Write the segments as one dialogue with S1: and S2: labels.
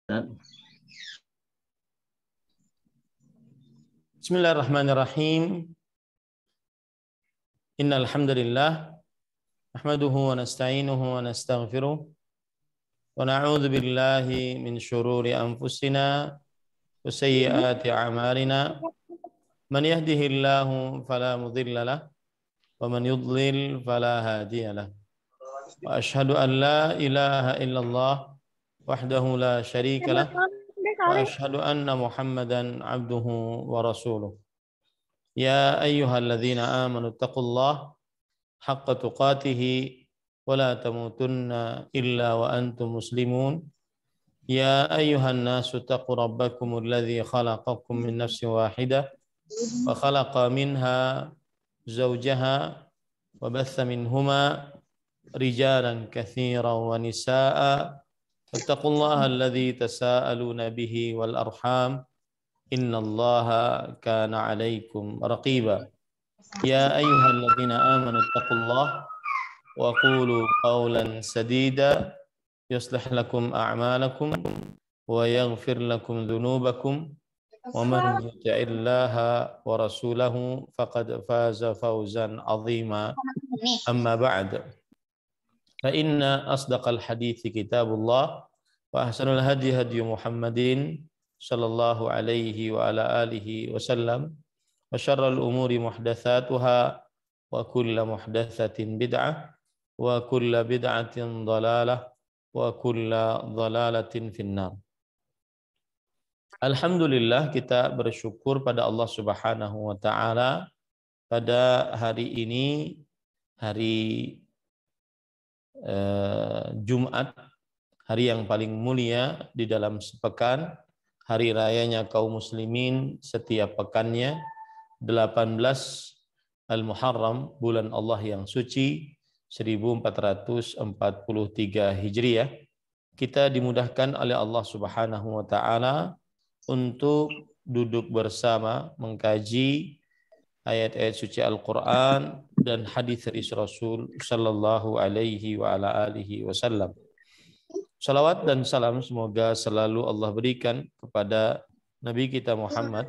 S1: Bismillahirrahmanirrahim. Innal hamdalillah nahmaduhu wa nasta'inuhu wa nastaghfiruh wa na'udzu billahi min shururi anfusina wa sayyiati a'malina. Man yahdihillahu fala mudilla lahu wa man yudlil fala hadiya lahu. Wa asyhadu an la ilaha illallah wahdahu la syarika lahu wa asyhadu anna Muhammadan abduhu wa rasuluh. Ya ayyuhalladzina amanu taqullaha haqqa tuqatihi wa la tamutunna illa wa antum muslimun. Ya ayyuhan nasu taqu rabbakumul ladzi khalaqakum min nafsin wahidah wa khalaqa minha zawjaha wa batha minhuma rijalan katsiran wa nisaa'a wattaqullaha alladzi tasaaluna bihi wal arham innallaha kana 'alaikum raqiba. Ya ayyuhalladzina amanu taqullaha wa qulu qawlan sadida yuslih lakum a'malakum wa yaghfir lakum dhunubakum wa man yuti'illaha wa rasulahu faqad faza fawzan 'azima. Amma ba'd. Fa inna asdaqal hadithi kitabullah wa ahsanul hadi hadi Muhammadin sallallahu alaihi wa ala alihi wasallam. Wa syarrul umuri muhdatsatuha wa kullu muhdatsatin bid'ah wa kullu bid'atin dhalalah wa kullu dhalalatin finnar. Alhamdulillah, kita bersyukur pada Allah Subhanahu wa taala pada hari ini, hari Jumat, hari yang paling mulia di dalam sepekan, hari rayanya kaum muslimin setiap pekannya, 18 Al-Muharram, bulan Allah yang suci, 1443 Hijriah. Kita dimudahkan oleh Allah Subhanahu wa taala untuk duduk bersama mengkaji ayat-ayat suci Al-Qur'an dan hadis dari Rasul sallallahu alaihi wa ala alihi wasallam. Salawat dan salam semoga selalu Allah berikan kepada Nabi kita Muhammad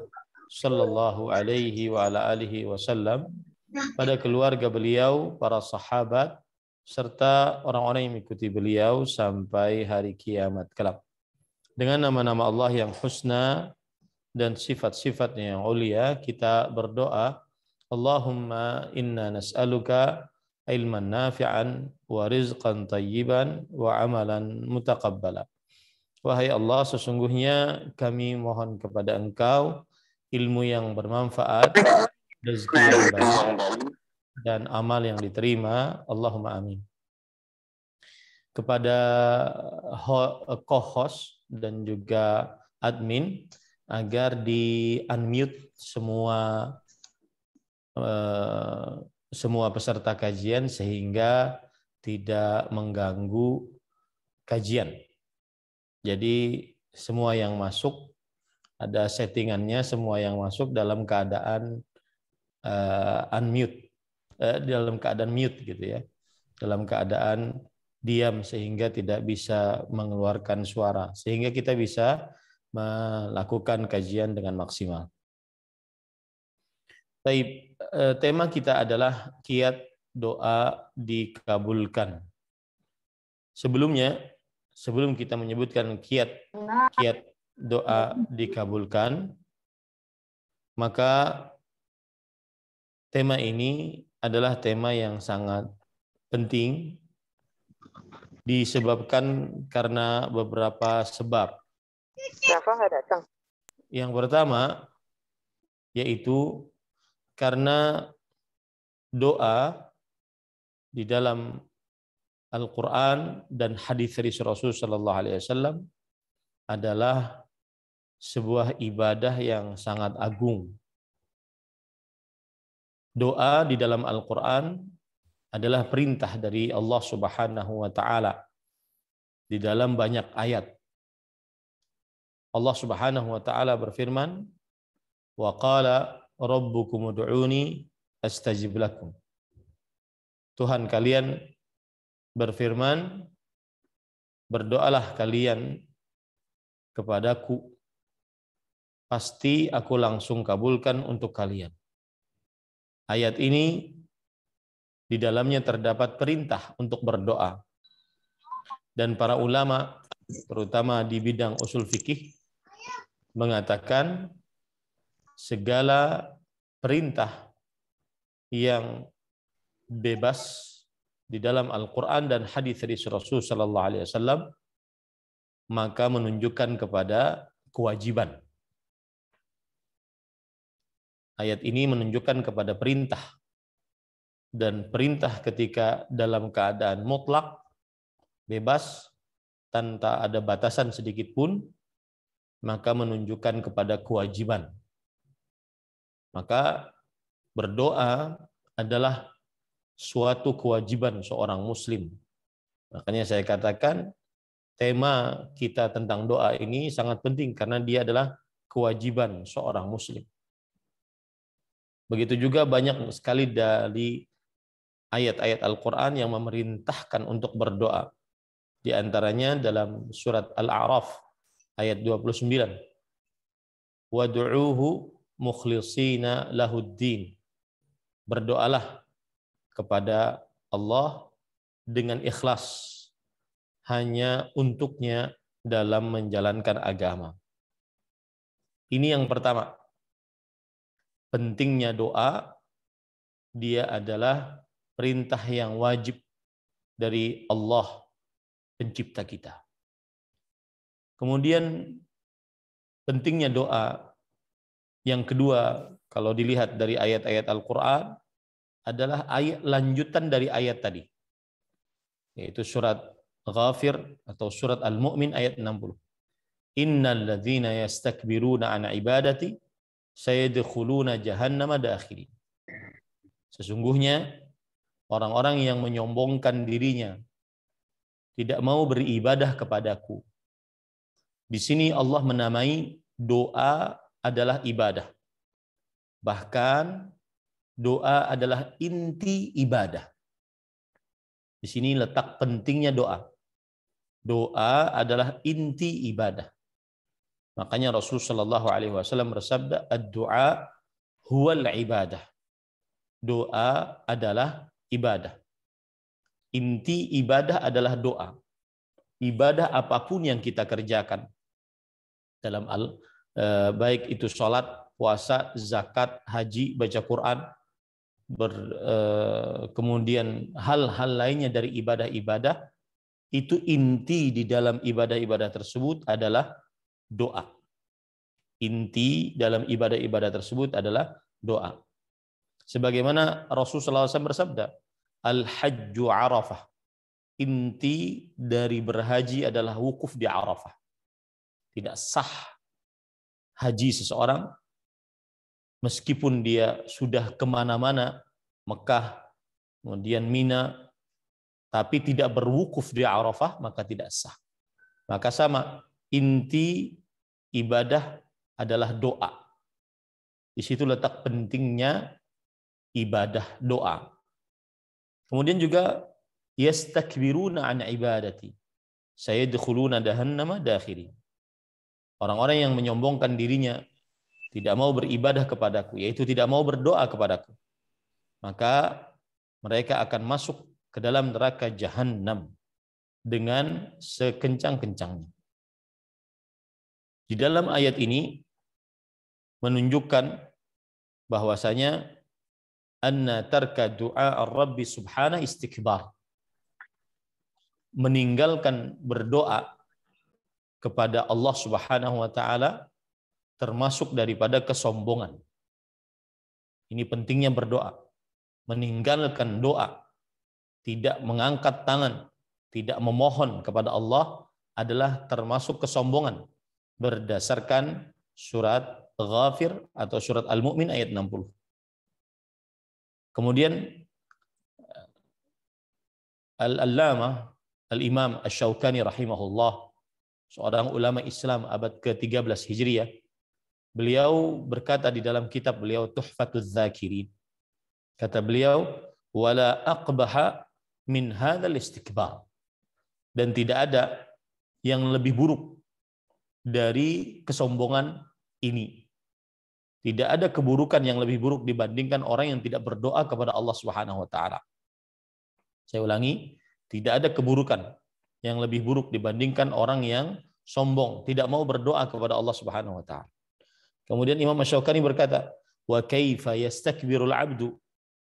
S1: sallallahu alaihi wa ala alihi wasallam, pada keluarga beliau, para sahabat, serta orang-orang yang mengikuti beliau sampai hari kiamat kelak. Dengan nama-nama Allah yang husna dan sifat-sifatnya yang ulia, kita berdoa, Allahumma inna nas'aluka ilman nafi'an wa rizqan tayyiban wa amalan mutaqabbala. Wahai Allah, sesungguhnya kami mohon kepada Engkau ilmu yang bermanfaat, rezeki yang baik, dan amal yang diterima. Allahumma amin. Kepada co-host dan juga admin agar di-unmute semua peserta kajian sehingga tidak mengganggu kajian. Jadi semua yang masuk, ada settingannya, semua yang masuk dalam keadaan unmute, dalam keadaan mute gitu ya, dalam keadaan diam sehingga tidak bisa mengeluarkan suara, sehingga kita bisa melakukan kajian dengan maksimal. Baik, tema kita adalah kiat doa dikabulkan. Sebelum kita menyebutkan kiat doa dikabulkan, maka tema ini adalah tema yang sangat penting disebabkan karena beberapa sebab.
S2: Rafa nggak datang.
S1: Yang pertama yaitu karena doa di dalam Al-Quran dan hadis dari Rasul Sallallahu Alaihi Wasallam adalah sebuah ibadah yang sangat agung. Doa di dalam Al-Quran adalah perintah dari Allah Subhanahu wa taala di dalam banyak ayat. Allah Subhanahu wa taala berfirman, "Wa qala rabbukum ud'uni astajib lakum." Tuhan kalian berfirman, berdoalah kalian kepadaku, pasti aku langsung kabulkan untuk kalian. Ayat ini di dalamnya terdapat perintah untuk berdoa. Dan para ulama, terutama di bidang usul fikih, mengatakan segala perintah yang bebas di dalam Al-Quran dan hadis dari Rasul Sallallahu Alaihi Wasallam maka menunjukkan kepada kewajiban. Ayat ini menunjukkan kepada perintah, dan perintah ketika dalam keadaan mutlak, bebas, tanpa ada batasan sedikit pun, maka menunjukkan kepada kewajiban. Maka berdoa adalah suatu kewajiban seorang muslim. Makanya saya katakan tema kita tentang doa ini sangat penting karena dia adalah kewajiban seorang muslim. Begitu juga banyak sekali dari ayat-ayat Al-Quran yang memerintahkan untuk berdoa. Di antaranya dalam surat Al-A'raf ayat 29. Wad'uuhu mukhlishina lahuddin. Berdoalah kepada Allah dengan ikhlas hanya untuknya dalam menjalankan agama. Ini yang pertama. Pentingnya doa, dia adalah perintah yang wajib dari Allah pencipta kita. Kemudian pentingnya doa yang kedua, kalau dilihat dari ayat-ayat Al-Quran, adalah ayat lanjutan dari ayat tadi, yaitu surat Ghafir atau surat Al-Mu'min ayat 60. Innal ladzina yastakbiruna an ibadati sayadkhuluna jahannama dakhirin. Sesungguhnya orang-orang yang menyombongkan dirinya, tidak mau beribadah kepadaku. Di sini Allah menamai doa adalah ibadah. Bahkan doa adalah inti ibadah. Di sini letak pentingnya doa. Doa adalah inti ibadah. Makanya Rasulullah Shallallahu Alaihi Wasallam bersabda, "Ad-du'a huwal ibadah." Doa adalah ibadah. Inti ibadah adalah doa. Ibadah apapun yang kita kerjakan dalam baik itu sholat, puasa, zakat, haji, baca Quran, kemudian hal-hal lainnya dari ibadah-ibadah, itu inti di dalam ibadah-ibadah tersebut adalah doa. Inti dalam ibadah-ibadah tersebut adalah doa. Sebagaimana Rasulullah SAW bersabda, Al-Hajju Arafah. Inti dari berhaji adalah wukuf di Arafah. Tidak sah haji seseorang meskipun dia sudah kemana-mana, Mekah, kemudian Mina, tapi tidak berwukuf di Arafah, maka tidak sah. Maka sama, inti ibadah adalah doa. Di situ letak pentingnya ibadah doa. Kemudian juga yastakbiruna an ibadati sayadkhuluna jahannama dakhirin. Orang-orang yang menyombongkan dirinya, tidak mau beribadah kepadaku, yaitu tidak mau berdoa kepadaku, maka mereka akan masuk ke dalam neraka Jahannam dengan sekencang-kencangnya. Di dalam ayat ini menunjukkan bahwasanya anna tarka du'a ar-rabbi subhanahu istikbar. Meninggalkan berdoa kepada Allah Subhanahu wa taala termasuk daripada kesombongan. Ini pentingnya berdoa. Meninggalkan doa, tidak mengangkat tangan, tidak memohon kepada Allah adalah termasuk kesombongan berdasarkan surat Ghafir atau surat Al-Mu'min ayat 60. Kemudian Al-Allamah Al-Imam Asy-Syaukani rahimahullah, seorang ulama Islam abad ke-13 Hijriah, beliau berkata di dalam kitab beliau Tuhfatuz Dzakirin, kata beliau, wala aqbaha min hadzal istikbar, dan tidak ada yang lebih buruk dari kesombongan ini. Tidak ada keburukan yang lebih buruk dibandingkan orang yang tidak berdoa kepada Allah Subhanahu wa taala. Saya ulangi, tidak ada keburukan yang lebih buruk dibandingkan orang yang sombong, tidak mau berdoa kepada Allah Subhanahu wa taala. Kemudian Imam Asy-Syaukani berkata, "Wa kaifa yastakbirul 'abdu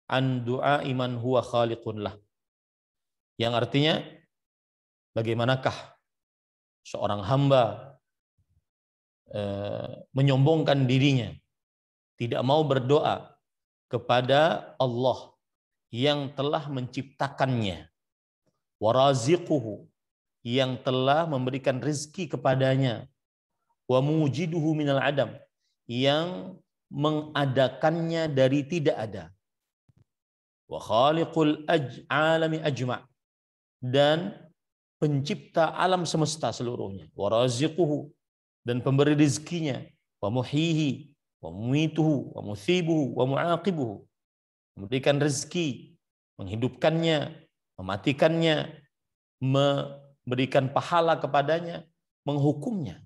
S1: an du'a'i man huwa khaliqun lah." Yang artinya, bagaimanakah seorang hamba menyombongkan dirinya, tidak mau berdoa kepada Allah yang telah menciptakannya, waraziquhu, yang telah memberikan rezeki kepadanya, wa mujiduhu minal adam, yang mengadakannya dari tidak ada, wa khaliqul alami ajma', dan pencipta alam semesta seluruhnya, waraziquhu, dan pemberi rezekinya, wa muhihi, wa mumituhu, wa musibuhu, wa muaqibuhu, memberikan rezeki, menghidupkannya, mematikannya, memberikan pahala kepadanya, menghukumnya.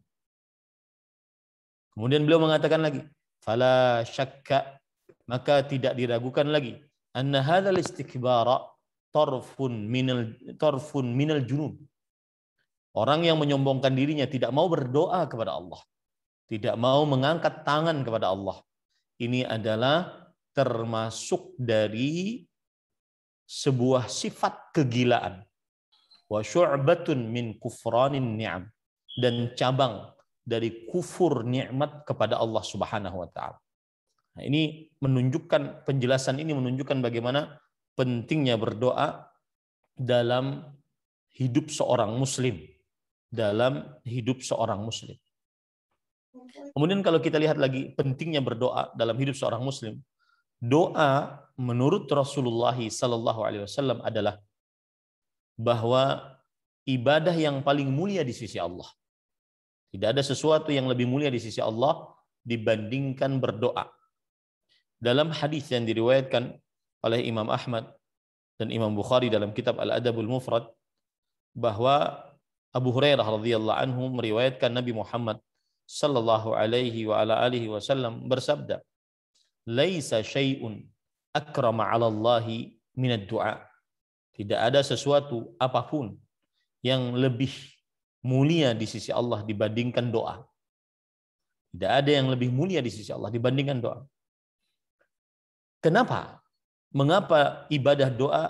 S1: Kemudian beliau mengatakan lagi, fala syakka, maka tidak diragukan lagi, anna hadzal istikbara tarfun minal junun. Orang yang menyombongkan dirinya, tidak mau berdoa kepada Allah, tidak mau mengangkat tangan kepada Allah, ini adalah termasuk dari sebuah sifat kegilaan, wa syu'batun min kufranin ni'am, dan cabang dari kufur nikmat kepada Allah Subhanahu wa taala. Nah, ini menunjukkan, penjelasan ini menunjukkan bagaimana pentingnya berdoa dalam hidup seorang muslim, Kemudian kalau kita lihat lagi pentingnya berdoa dalam hidup seorang muslim, doa menurut Rasulullah sallallahu alaihi wasallam adalah bahwa ibadah yang paling mulia di sisi Allah. Tidak ada sesuatu yang lebih mulia di sisi Allah dibandingkan berdoa. Dalam hadis yang diriwayatkan oleh Imam Ahmad dan Imam Bukhari dalam kitab Al-Adabul Mufrad, bahwa Abu Hurairah radhiyallahu anhu meriwayatkan Nabi Muhammad sallallahu alaihi wa ala alihi wasallam bersabda, "Laisa syai'un akrama 'ala Allahi minad du'a." Tidak ada sesuatu apapun yang lebih mulia di sisi Allah dibandingkan doa. Tidak ada yang lebih mulia di sisi Allah dibandingkan doa. Kenapa? Mengapa ibadah doa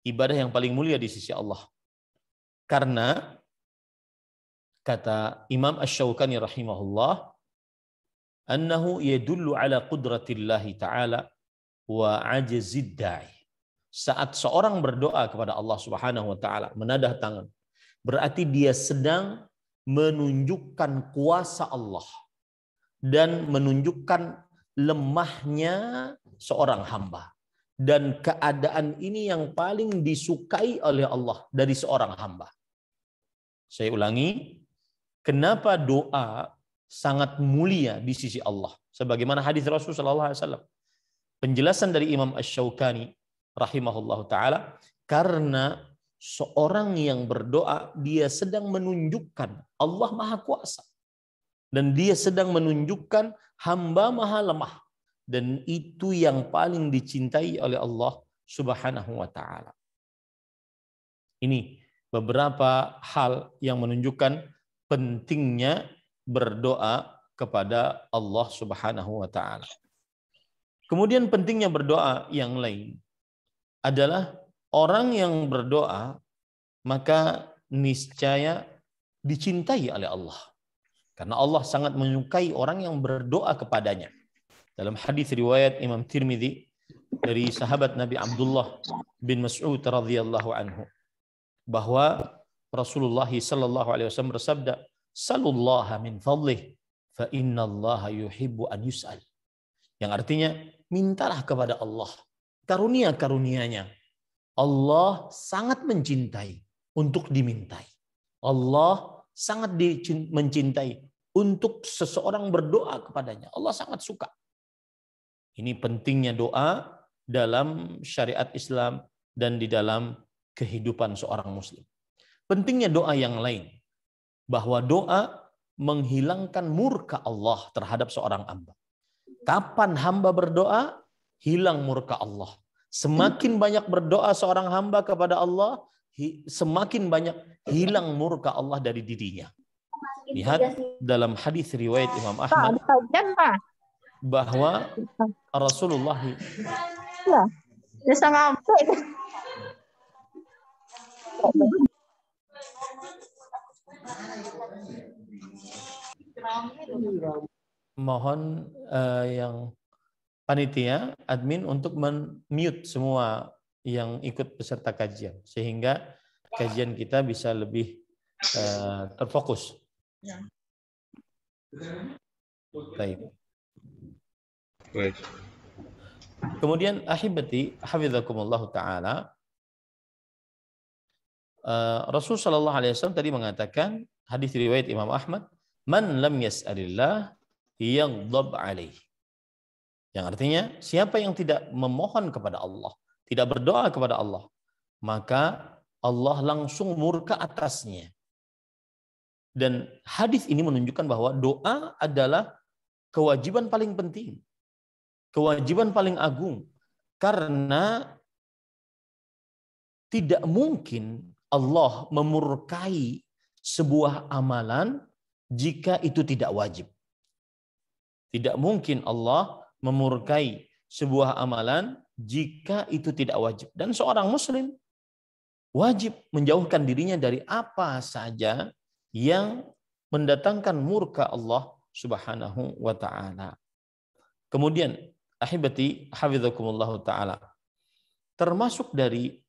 S1: ibadah yang paling mulia di sisi Allah? Karena kata Imam Asy-Syaukani rahimahullah, annahu yadullu ala qudratillahi ta'ala wa ajzid da'i. Saat seorang berdoa kepada Allah Subhanahu wa taala, menadah tangan, berarti dia sedang menunjukkan kuasa Allah dan menunjukkan lemahnya seorang hamba. Dan keadaan ini yang paling disukai oleh Allah dari seorang hamba. Saya ulangi, kenapa doa sangat mulia di sisi Allah? Sebagaimana hadis Rasulullah SAW. Penjelasan dari Imam Asy-Syaukani rahimahullah ta'ala, karena seorang yang berdoa, dia sedang menunjukkan Allah Maha Kuasa. Dan dia sedang menunjukkan hamba Maha Lemah. Dan itu yang paling dicintai oleh Allah Subhanahu wa ta'ala. Ini beberapa hal yang menunjukkan pentingnya berdoa kepada Allah Subhanahu wa ta'ala. Kemudian pentingnya berdoa yang lain adalah orang yang berdoa maka niscaya dicintai oleh Allah. Karena Allah sangat menyukai orang yang berdoa kepadanya. Dalam hadis riwayat Imam Tirmidzi dari sahabat Nabi Abdullah bin Mas'ud radhiyallahu anhu, bahwa Rasulullah sallallahu alaihi wasallam bersabda, "Salullaha min fadlih fa innallaha yuhibbu an yus'al." Yang artinya, mintalah kepada Allah karunia-karunia-Nya. Allah sangat mencintai untuk dimintai. Allah sangat mencintai untuk seseorang berdoa kepadanya. Allah sangat suka. Ini pentingnya doa dalam syariat Islam dan di dalam kehidupan seorang muslim. Pentingnya doa yang lain, bahwa doa menghilangkan murka Allah terhadap seorang hamba. Kapan hamba berdoa, hilang murka Allah. Semakin banyak berdoa seorang hamba kepada Allah, semakin banyak hilang murka Allah dari dirinya. Lihat dalam hadis riwayat Imam Ahmad bahwa Rasulullah mohon yang panitia admin untuk men-mute semua yang ikut peserta kajian sehingga kajian kita bisa lebih terfokus. Baik. Kemudian ahibati hafizakumullah taala, Rasul sallallahu alaihi wasallam tadi mengatakan hadis riwayat Imam Ahmad, man lam yas'alillah yaghdab alaih. Yang artinya siapa yang tidak memohon kepada Allah, tidak berdoa kepada Allah, maka Allah langsung murka atasnya. Dan hadis ini menunjukkan bahwa doa adalah kewajiban paling penting, kewajiban paling agung, karena tidak mungkin Allah memurkai sebuah amalan jika itu tidak wajib. Tidak mungkin Allah memurkai sebuah amalan jika itu tidak wajib. Dan seorang muslim wajib menjauhkan dirinya dari apa saja yang mendatangkan murka Allah Subhanahu wa ta'ala. Kemudian ahibati hafizakumullah ta'ala, termasuk dari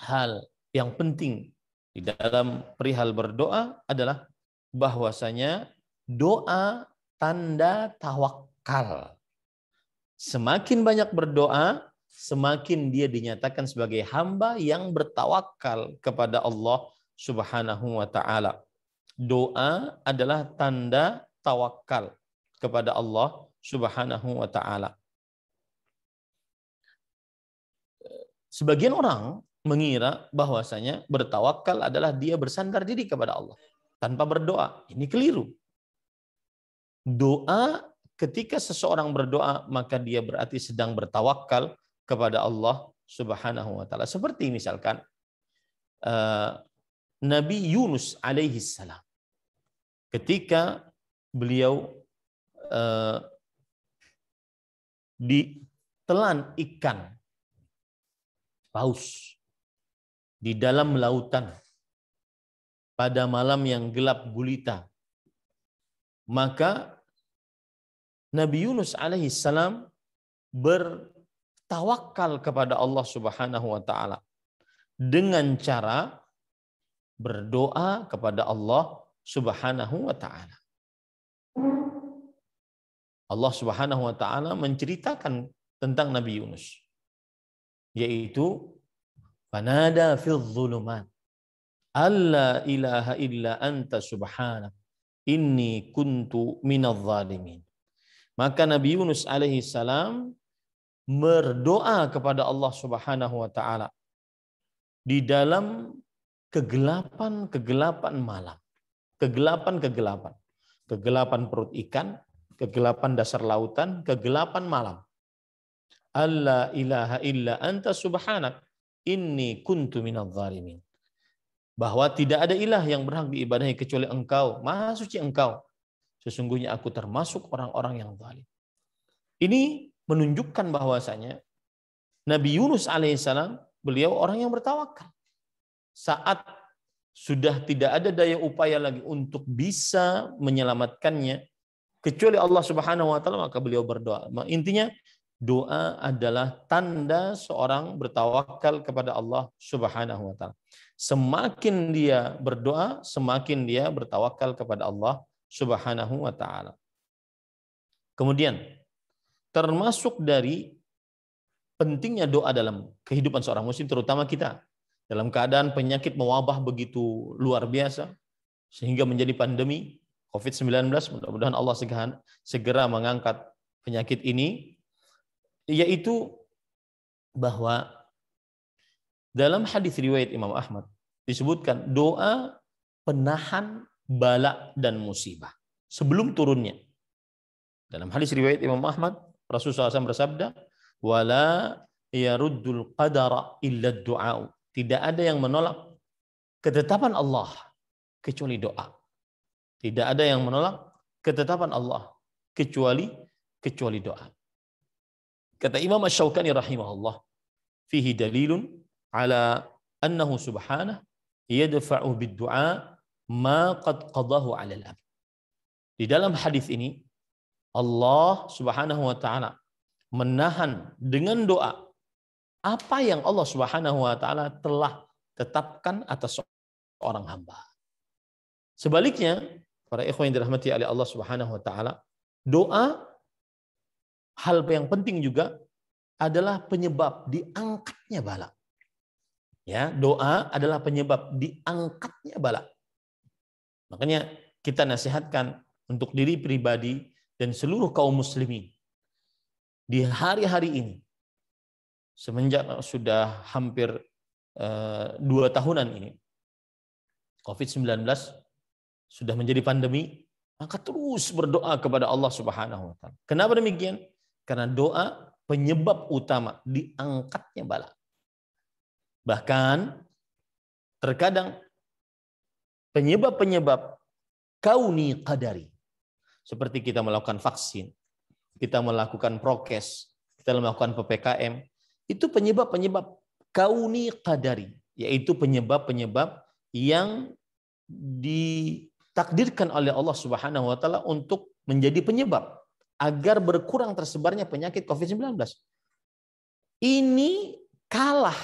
S1: hal yang penting di dalam perihal berdoa adalah bahwasanya doa tanda tawakal. Semakin banyak berdoa, semakin dia dinyatakan sebagai hamba yang bertawakal kepada Allah Subhanahu wa ta'ala. Doa adalah tanda tawakal kepada Allah Subhanahu wa ta'ala. Sebagian orang mengira bahwasanya bertawakal adalah dia bersandar diri kepada Allah tanpa berdoa. Ini keliru. Doa, ketika seseorang berdoa, maka dia berarti sedang bertawakal kepada Allah Subhanahu wa ta'ala. Seperti misalkan Nabi Yunus alaihi salam, ketika beliau ditelan ikan paus di dalam lautan pada malam yang gelap gulita, maka Nabi Yunus alaihi salam bertawakal kepada Allah Subhanahu wa ta'ala dengan cara berdoa kepada Allah Subhanahu wa ta'ala. Allah Subhanahu wa ta'ala menceritakan tentang Nabi Yunus, yaitu fanada fil dhulumat alla ilaha illa anta subhanak inni kuntu minadh dhalimin. Maka Nabi Yunus alaihi salam berdoa kepada Allah Subhanahu wa ta'ala di dalam kegelapan malam, kegelapan perut ikan, kegelapan dasar lautan, kegelapan malam. Alla ilaha illa anta subhanak inni kuntu minadh dhalimin. Bahwa tidak ada ilah yang berhak diibadahi kecuali Engkau, Maha Suci Engkau. Sesungguhnya aku termasuk orang-orang yang zalim. Ini menunjukkan bahwasanya Nabi Yunus alaihissalam, beliau orang yang bertawakal. Saat sudah tidak ada daya upaya lagi untuk bisa menyelamatkannya kecuali Allah Subhanahu wa ta'ala, maka beliau berdoa. Intinya doa adalah tanda seorang bertawakal kepada Allah Subhanahu wa ta'ala. Semakin dia berdoa, semakin dia bertawakal kepada Allah Subhanahu wa ta'ala. Kemudian termasuk dari pentingnya doa dalam kehidupan seorang muslim, terutama kita dalam keadaan penyakit mewabah begitu luar biasa sehingga menjadi pandemi COVID-19, mudah-mudahan Allah segera mengangkat penyakit ini, yaitu bahwa dalam hadis riwayat Imam Ahmad disebutkan doa penahan bala dan musibah sebelum turunnya. Dalam hadis riwayat Imam Ahmad, Rasulullah SAW bersabda, "Wala yaruddul qadara illa du'a." Tidak ada yang menolak ketetapan Allah kecuali doa. Tidak ada yang menolak ketetapan Allah kecuali doa. Kata Imam Asy-Syaukani rahimahullah, fihi dalilun ala annahu subhanahu yadfa'u bid-du'a ma qad qadahu 'ala al-'abd. Di dalam hadis ini Allah Subhanahu wa taala menahan dengan doa apa yang Allah Subhanahu wa taala telah tetapkan atas seorang hamba. Sebaliknya, para ikhwan yang dirahmati oleh Allah Subhanahu wa taala, doa hal yang penting juga adalah penyebab diangkatnya bala. Ya, doa adalah penyebab diangkatnya bala. Makanya kita nasihatkan untuk diri pribadi dan seluruh kaum muslimin di hari-hari ini, semenjak sudah hampir 2 tahunan ini COVID-19 sudah menjadi pandemi, maka terus berdoa kepada Allah Subhanahu wa taala. Kenapa demikian? Karena doa penyebab utama diangkatnya bala. Bahkan terkadang penyebab-penyebab kauni qadari, seperti kita melakukan vaksin, kita melakukan prokes, kita melakukan PPKM, itu penyebab-penyebab kauni qadari, yaitu penyebab-penyebab yang ditakdirkan oleh Allah Subhanahu wa taala untuk menjadi penyebab agar berkurang tersebarnya penyakit COVID-19. Ini kalah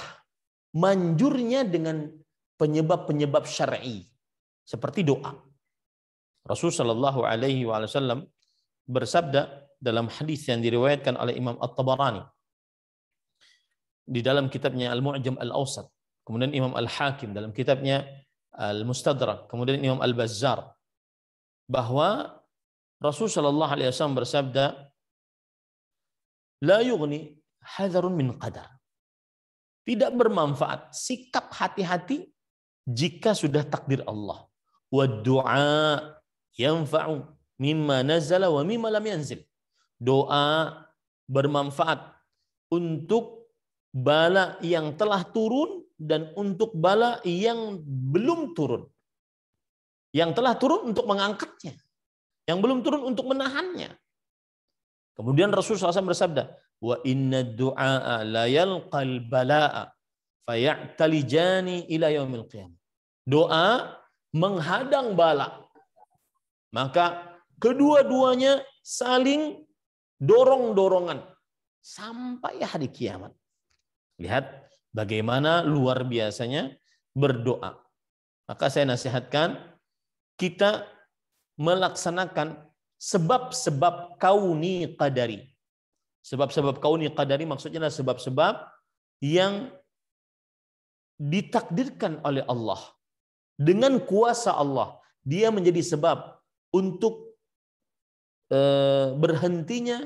S1: manjurnya dengan penyebab-penyebab syar'i seperti doa. Rasulullah Shallallahu Alaihi Wasallam bersabda dalam hadis yang diriwayatkan oleh Imam At-Tabarani di dalam kitabnya Al-Mu'jam Al-Awsat, kemudian Imam Al-Hakim dalam kitabnya Al-Mustadrak, kemudian Imam Al-Bazzar, bahwa Rasul Shallallahu Alaihi Wasallam bersabda, la yughni hadharun min qadar. Tidak bermanfaat sikap hati-hati jika sudah takdir Allah. Wa du'a yanfa'u mimma nazala wa mimma lam yanzil. Doa bermanfaat untuk bala yang telah turun dan untuk bala yang belum turun. Yang telah turun untuk mengangkatnya, yang belum turun untuk menahannya. Kemudian Rasulullah SAW bersabda, wa inna du'a la yalqal bala'a faya'talijani ila yaumil qiyamah. Doa menghadang bala, maka kedua-duanya saling dorong-dorongan sampai hari kiamat. Lihat bagaimana luar biasanya berdoa. Maka saya nasihatkan kita melaksanakan sebab-sebab kauni qadari. Sebab-sebab kauni qadari maksudnya adalah sebab-sebab yang ditakdirkan oleh Allah. Dengan kuasa Allah, dia menjadi sebab untuk berhentinya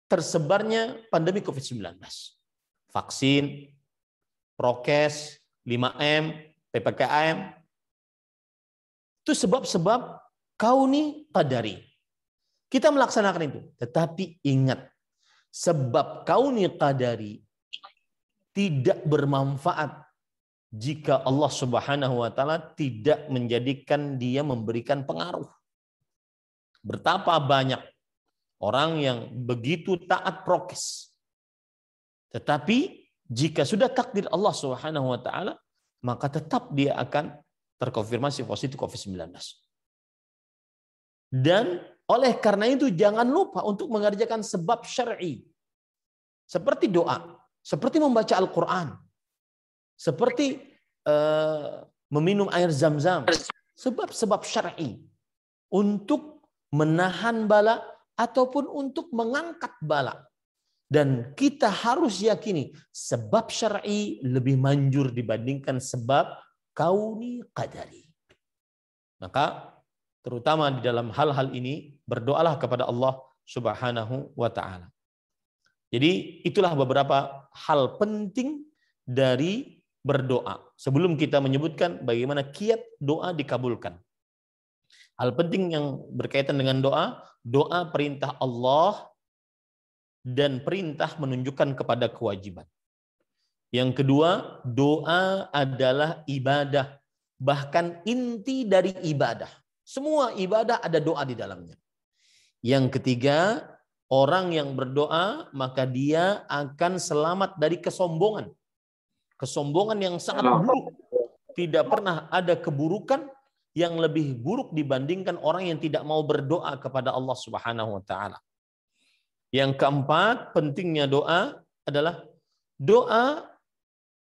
S1: tersebarnya pandemi COVID-19. Vaksin, prokes, 5M, PPKM, itu sebab-sebab kauni qadari. Kita melaksanakan itu. Tetapi ingat, sebab kauni qadari tidak bermanfaat jika Allah Subhanahu wa taala tidak menjadikan dia memberikan pengaruh. Betapa banyak orang yang begitu taat prokes, tetapi jika sudah takdir Allah Subhanahu wa taala, maka tetap dia akan terkonfirmasi positif COVID-19. Dan oleh karena itu jangan lupa untuk mengerjakan sebab syar'i. Seperti doa, seperti membaca Al-Quran, seperti meminum air zam-zam. Sebab-sebab syar'i untuk menahan bala ataupun untuk mengangkat bala. Dan kita harus yakini sebab syar'i lebih manjur dibandingkan sebab kauni qadari. Maka terutama di dalam hal-hal ini berdoalah kepada Allah Subhanahu wa taala. Jadi itulah beberapa hal penting dari berdoa. Sebelum kita menyebutkan bagaimana kiat doa dikabulkan. Hal penting yang berkaitan dengan doa, doa perintah Allah dan perintah menunjukkan kepada kewajiban. Yang kedua, doa adalah ibadah, bahkan inti dari ibadah. Semua ibadah ada doa di dalamnya. Yang ketiga, orang yang berdoa maka dia akan selamat dari kesombongan. Kesombongan yang sangat buruk. Tidak pernah ada keburukan yang lebih buruk dibandingkan orang yang tidak mau berdoa kepada Allah Subhanahu wa taala. Yang keempat, pentingnya doa adalah doa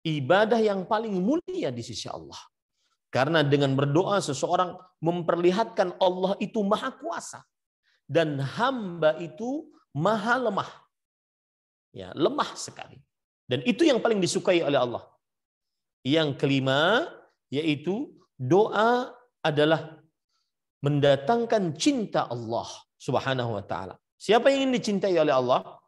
S1: ibadah yang paling mulia di sisi Allah. Karena dengan berdoa seseorang memperlihatkan Allah itu maha kuasa dan hamba itu maha lemah. Ya, lemah sekali. Dan itu yang paling disukai oleh Allah. Yang kelima yaitu doa adalah mendatangkan cinta Allah Subhanahu wa taala. Siapa yang ingin dicintai oleh Allah,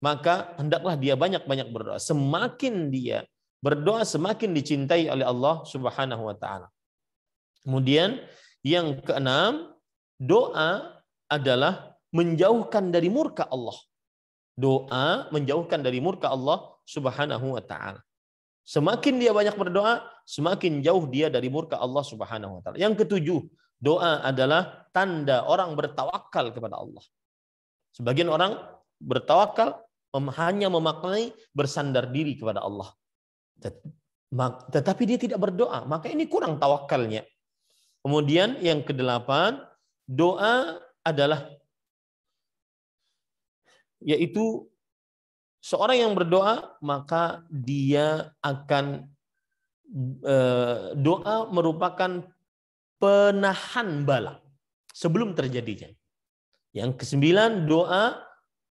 S1: maka hendaklah dia banyak-banyak berdoa. Semakin dia berdoa, semakin dicintai oleh Allah Subhanahu wa taala. Kemudian yang keenam, doa adalah menjauhkan dari murka Allah. Doa menjauhkan dari murka Allah Subhanahu wa taala. Semakin dia banyak berdoa, semakin jauh dia dari murka Allah Subhanahu wa taala. Yang ketujuh, doa adalah tanda orang bertawakal kepada Allah. Sebagian orang bertawakal hanya memaknai bersandar diri kepada Allah. Tetapi dia tidak berdoa, maka ini kurang tawakalnya. Kemudian yang kedelapan, doa adalah yaitu seorang yang berdoa maka dia akan doa merupakan penahan bala sebelum terjadinya. Yang kesembilan, doa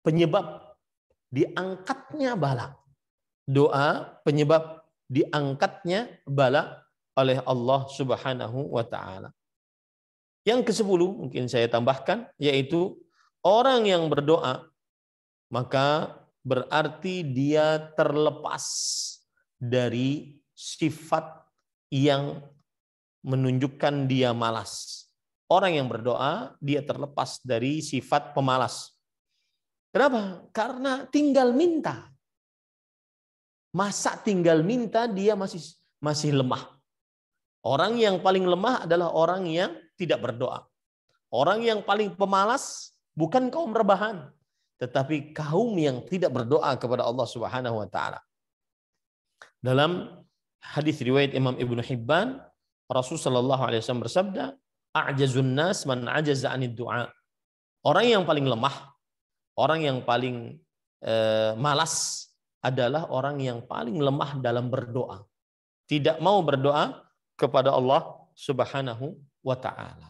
S1: penyebab diangkatnya bala. Doa penyebab diangkatnya bala oleh Allah Subhanahu wa taala. Yang kesepuluh mungkin saya tambahkan yaitu orang yang berdoa maka berarti dia terlepas dari sifat yang menunjukkan dia malas. Orang yang berdoa, dia terlepas dari sifat pemalas. Kenapa? Karena tinggal minta. Masa tinggal minta dia masih lemah. Orang yang paling lemah adalah orang yang tidak berdoa. Orang yang paling pemalas bukan kaum rebahan, tetapi kaum yang tidak berdoa kepada Allah Subhanahu wa taala. Dalam hadis riwayat Imam Ibnu Hibban, Rasulullah sallallahu alaihi wasallam bersabda, "A'jazun nas man 'ajaza 'anid du'a." Orang yang paling lemah, orang yang paling malas adalah orang yang paling lemah dalam berdoa. Tidak mau berdoa kepada Allah Subhanahu wa taala.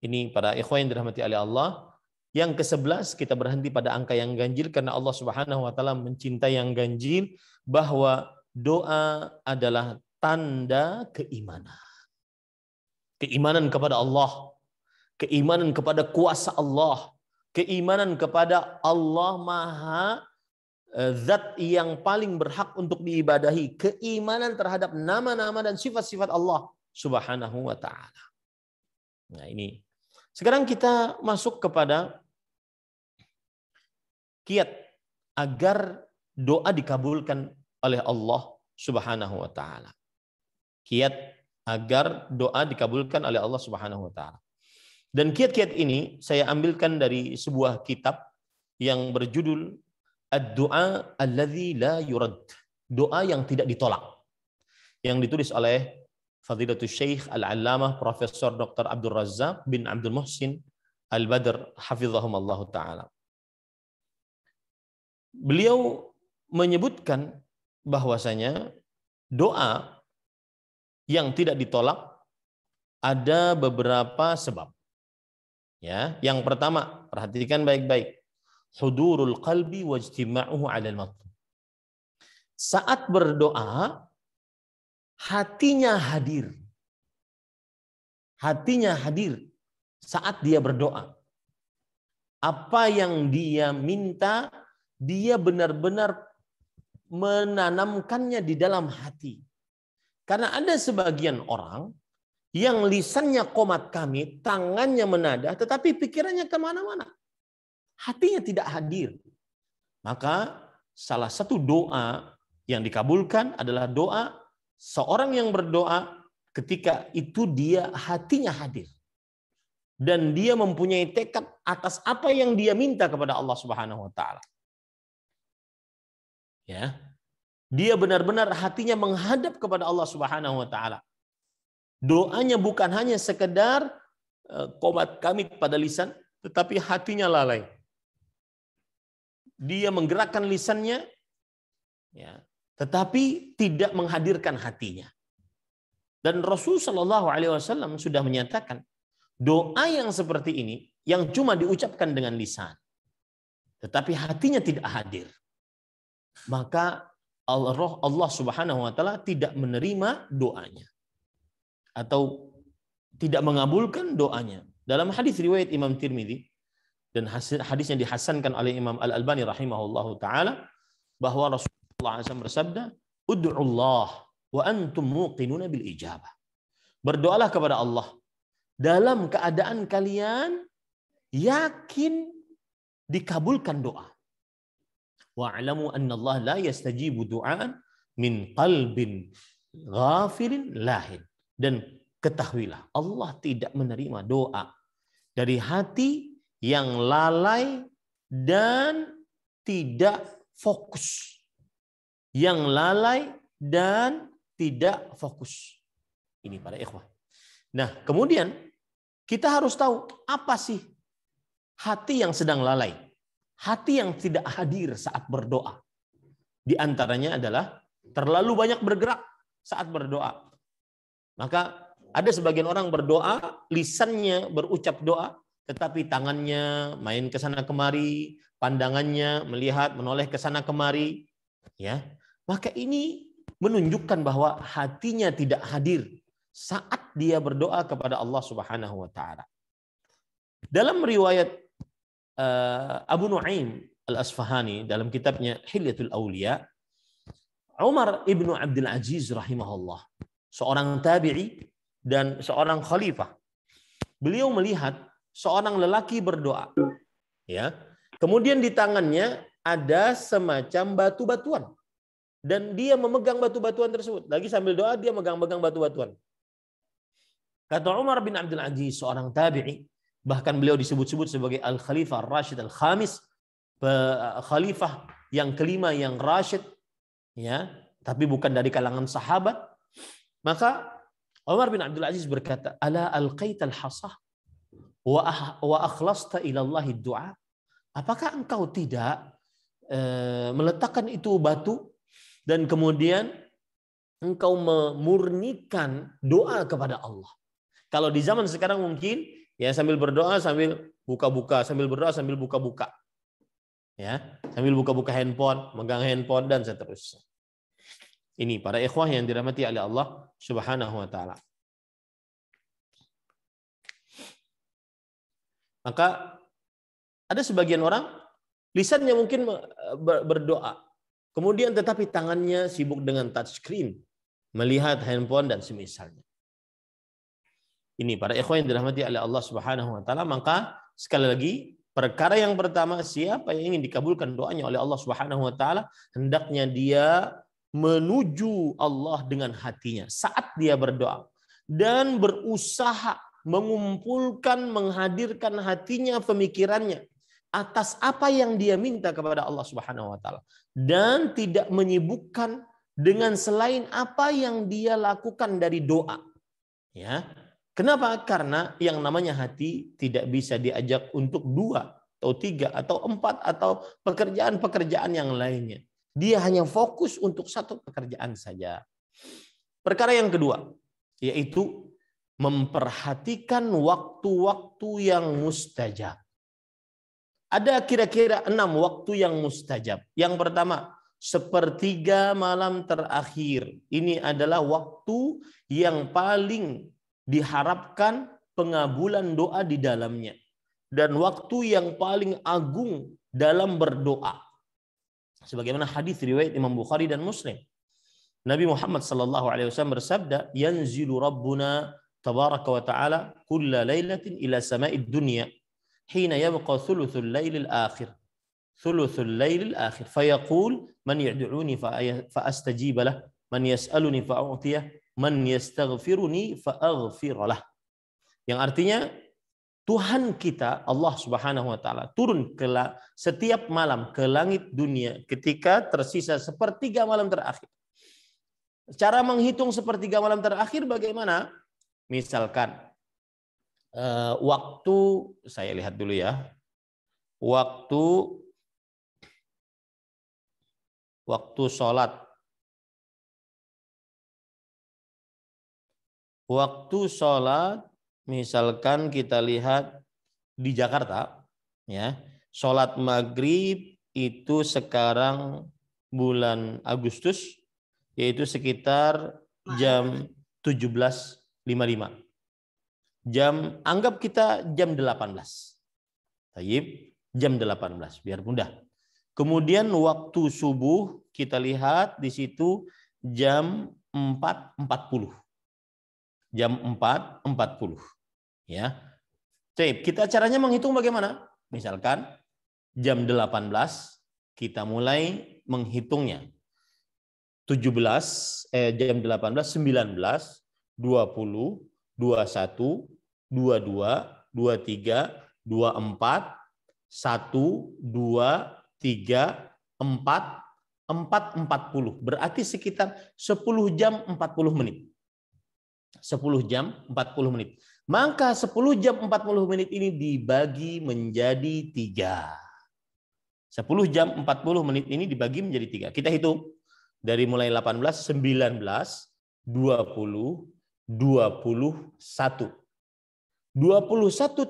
S1: Ini para ikhwan yang dirahmati oleh Allah. Yang ke-11 kita berhenti pada angka yang ganjil karena Allah Subhanahu wa taala mencintai yang ganjil, bahwa doa adalah tanda keimanan. Keimanan kepada Allah, keimanan kepada kuasa Allah, keimanan kepada Allah Maha Zat yang paling berhak untuk diibadahi, keimanan terhadap nama-nama dan sifat-sifat Allah Subhanahu wa taala. Nah, ini. Sekarang kita masuk kepada kiat agar doa dikabulkan oleh Allah Subhanahu wa taala. Kiat agar doa dikabulkan oleh Allah Subhanahu wa taala. Dan kiat-kiat ini saya ambilkan dari sebuah kitab yang berjudul Ad-Du'a Alladzi La Yurad. Doa yang tidak ditolak. Yang ditulis oleh Fadilatul Syekh Al-Allamah Profesor Dr. Abdul Razzaq bin Abdul Muhsin Al-Badr hafizahumullah taala. Beliau menyebutkan bahwasanya doa yang tidak ditolak ada beberapa sebab. Ya, yang pertama, perhatikan baik-baik. Hudurul qalbi wajtima'uhu 'alal matlub. Saat berdoa, hatinya hadir. Hatinya hadir saat dia berdoa. Apa yang dia minta, dia benar-benar menanamkannya di dalam hati. Karena ada sebagian orang yang lisannya qomat kamit, tangannya menadah, tetapi pikirannya kemana-mana. Hatinya tidak hadir. Maka salah satu doa yang dikabulkan adalah doa seorang yang berdoa ketika itu dia hatinya hadir. Dan dia mempunyai tekad atas apa yang dia minta kepada Allah Subhanahu wa taala. Ya. Dia benar-benar hatinya menghadap kepada Allah Subhanahu wa taala. Doanya bukan hanya sekedar qomat kamit pada lisan, tetapi hatinya lalai. Dia menggerakkan lisannya, ya, tetapi tidak menghadirkan hatinya. Dan Rasul Shallallahu Alaihi Wasallam sudah menyatakan doa yang seperti ini yang cuma diucapkan dengan lisan, tetapi hatinya tidak hadir, maka Allah Subhanahu Wa Taala tidak menerima doanya atau tidak mengabulkan doanya. Dalam hadis riwayat Imam Tirmidzi dan hadisnya dihasankan oleh Imam Al-Albani rahimahullahu taala bahwa Rasulullah SAW bersabda, "Ud'ullah wa antum muqinuna bil ijabah." Berdoalah kepada Allah dalam keadaan kalian yakin dikabulkan doa. Wa'lamu anna Allah la yastajibu du'aan min qalbin ghafilin lahin. Dan ketahuilah Allah tidak menerima doa dari hati yang lalai dan tidak fokus. Yang lalai dan tidak fokus. Ini para ikhwah. Nah, kemudian kita harus tahu apa sih hati yang sedang lalai. Hati yang tidak hadir saat berdoa. Di antaranya adalah terlalu banyak bergerak saat berdoa. Maka ada sebagian orang berdoa, lisannya berucap doa, tetapi tangannya main ke sana kemari, pandangannya melihat menoleh ke sana kemari, ya. Maka ini menunjukkan bahwa hatinya tidak hadir saat dia berdoa kepada Allah Subhanahu wa taala. Dalam riwayat Abu Nuaim Al-Asfahani dalam kitabnya Hilyatul Auliya, Umar ibnu Abdul Aziz rahimahullah, seorang tabi'i dan seorang khalifah. Beliau melihat seorang lelaki berdoa, ya. Kemudian di tangannya ada semacam batu-batuan dan dia memegang batu-batuan tersebut. Lagi sambil doa dia megang-megang batu-batuan. Kata Umar bin Abdul Aziz, seorang tabi'i, bahkan beliau disebut-sebut sebagai Al-Khalifah Ar-Rashid Al-Khamis, khalifah yang kelima yang rasyid, ya, tapi bukan dari kalangan sahabat. Maka Umar bin Abdul Aziz berkata, "Ala alqaital hasah wa akhlasta ila Allah du'a?" Apakah engkau tidak meletakkan itu batu dan kemudian engkau memurnikan doa kepada Allah? Kalau di zaman sekarang mungkin ya sambil berdoa sambil buka-buka, sambil berdoa sambil buka-buka. Ya, sambil buka-buka handphone, megang handphone dan seterusnya. Ini para ikhwah yang dirahmati oleh Allah Subhanahu wa taala. Maka ada sebagian orang lisannya mungkin berdoa, kemudian tetapi tangannya sibuk dengan touchscreen, melihat handphone dan semisalnya. Ini para ikhwah yang dirahmati oleh Allah Subhanahu wa taala. Maka sekali lagi, perkara yang pertama, siapa yang ingin dikabulkan doanya oleh Allah Subhanahu wa taala, hendaknya dia menuju Allah dengan hatinya saat dia berdoa dan berusaha mengumpulkan, menghadirkan hatinya, pemikirannya atas apa yang dia minta kepada Allah Subhanahu wa taala dan tidak menyibukkan dengan selain apa yang dia lakukan dari doa. Ya. Kenapa? Karena yang namanya hati tidak bisa diajak untuk 2 atau 3 atau 4 atau pekerjaan-pekerjaan yang lainnya. Dia hanya fokus untuk satu pekerjaan saja. Perkara yang kedua, yaitu memperhatikan waktu-waktu yang mustajab. Ada kira-kira 6 waktu yang mustajab. Yang pertama, 1/3 malam terakhir. Ini adalah waktu yang paling diharapkan pengabulan doa di dalamnya. Dan waktu yang paling agung dalam berdoa. Sebagaimana hadis riwayat Imam Bukhari dan Muslim. Nabi Muhammad sallallahu alaihi wasallam bersabda, "Yanzilu Rabbuna tabaraka wa ta'ala kulla lailatin ila sama'id dunya hina yabqa thuluthul lailil akhir. Thuluthul lailil akhir. Fayaqul man yad'uni fa astajib lah, man yas'aluni fa a'tiyah, man yastaghfiruni fa aghfir lah. Yang artinya Tuhan kita Allah Subhanahu wa taala turun ke setiap malam ke langit dunia ketika tersisa sepertiga malam terakhir. Cara menghitung sepertiga malam terakhir bagaimana? Misalkan waktu, saya lihat dulu ya. Waktu sholat. Waktu sholat, misalkan kita lihat di Jakarta, ya, sholat maghrib itu sekarang bulan Agustus, yaitu sekitar jam 17.55. Anggap kita jam 18. Tayyib, jam 18 biar mudah. Kemudian waktu subuh kita lihat di situ jam 4.40. Jam 4.40. Ya. Tayyib, kita caranya menghitung bagaimana? Misalkan jam 18 kita mulai menghitungnya. Jam 18, 19, 20, 21, 22, 23, 24, 1, 2, 3, 4, 40. Berarti sekitar 10 jam 40 menit. 10 jam 40 menit. Maka 10 jam 40 menit ini dibagi menjadi 3. 10 jam 40 menit ini dibagi menjadi 3. Kita hitung. Dari mulai 18, 19, 20, 21. 21.30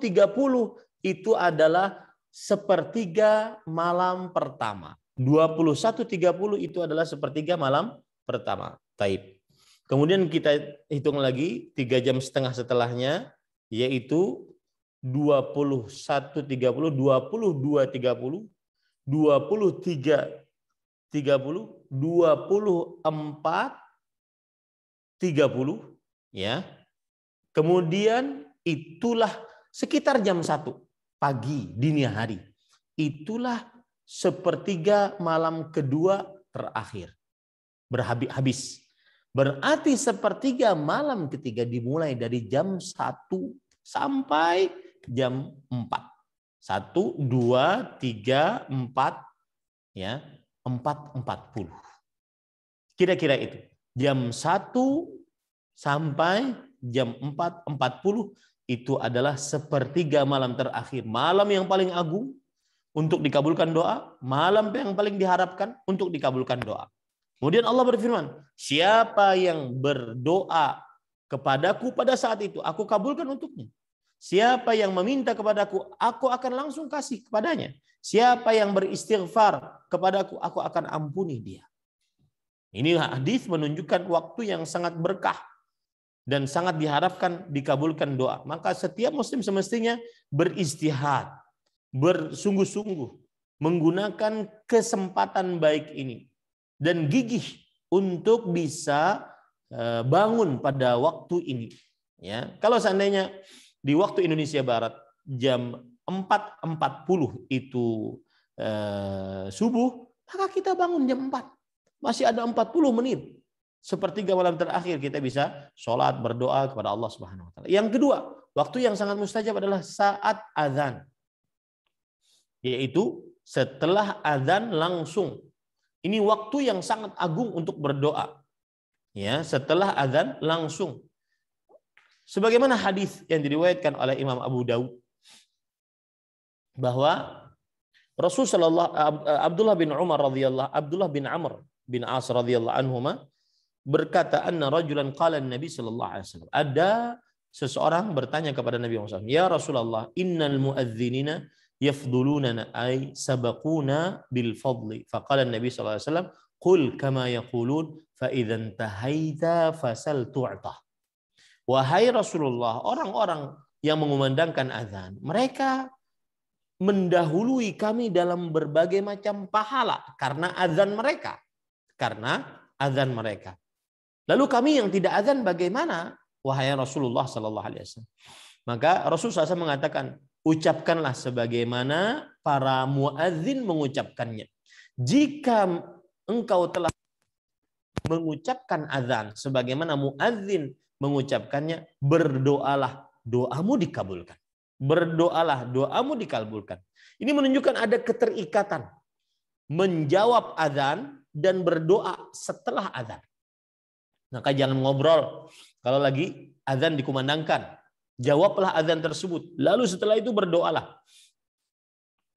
S1: itu adalah sepertiga malam pertama. 21.30 itu adalah sepertiga malam pertama. Taib. Kemudian kita hitung lagi 3 jam setengah setelahnya, yaitu 21.30, 22.30, 23.30, 24.30, ya. Kemudian itulah sekitar jam 1 pagi dini hari. Itulah sepertiga malam kedua terakhir. Habis. Berarti sepertiga malam ketiga dimulai dari jam 1 sampai jam 4. 1, 2, 3, 4, ya, 4.40. Kira-kira itu. Jam 1 sampai jam 4.40 itu adalah sepertiga malam terakhir. Malam yang paling agung untuk dikabulkan doa. Malam yang paling diharapkan untuk dikabulkan doa. Kemudian Allah berfirman, siapa yang berdoa kepadaku pada saat itu, aku kabulkan untuknya. Siapa yang meminta kepadaku, aku akan langsung kasih kepadanya. Siapa yang beristighfar kepadaku, aku akan ampuni dia. Ini hadis menunjukkan waktu yang sangat berkah dan sangat diharapkan dikabulkan doa. Maka setiap muslim semestinya beristihad, bersungguh-sungguh menggunakan kesempatan baik ini dan gigih untuk bisa bangun pada waktu ini. Ya, kalau seandainya di waktu Indonesia Barat jam 4.40 itu subuh, maka kita bangun jam 4. Masih ada 40 menit. Sepertiga malam terakhir kita bisa sholat berdoa kepada Allah Subhanahu wa taala. Yang kedua, waktu yang sangat mustajab adalah saat azan. Yaitu setelah azan langsung. Ini waktu yang sangat agung untuk berdoa. Ya, setelah azan langsung. Sebagaimana hadis yang diriwayatkan oleh Imam Abu Daud bahwa Rasulullah Abdullah bin Amr bin As radhiyallahu anhuma berkata, anna rajulan qala Nabi sallallahu alaihi wasallam. Ada seseorang bertanya kepada Nabi SAW, ya Rasulullah, innal muadzinina yafdulunana ay sabaquna bil fadli. Faqala Nabi sallallahu alaihi wasallam, qul kama yaqulun fa idzan tahaita fasal tu'ta. Wahai Rasulullah, orang-orang yang mengumandangkan azan, mereka mendahului kami dalam berbagai macam pahala karena azan mereka. Lalu kami yang tidak azan bagaimana? wahai Rasulullah sallallahu alaihi wasallam. Maka Rasulullah SAW mengatakan, ucapkanlah sebagaimana para muadzin mengucapkannya. Jika engkau telah mengucapkan azan sebagaimana muadzin mengucapkannya, berdoalah, doamu dikabulkan. Berdoalah, doamu dikabulkan. Ini menunjukkan ada keterikatan menjawab azan dan berdoa setelah azan. Maka jangan ngobrol kalau lagi azan dikumandangkan. Jawablah azan tersebut. Lalu setelah itu berdoalah.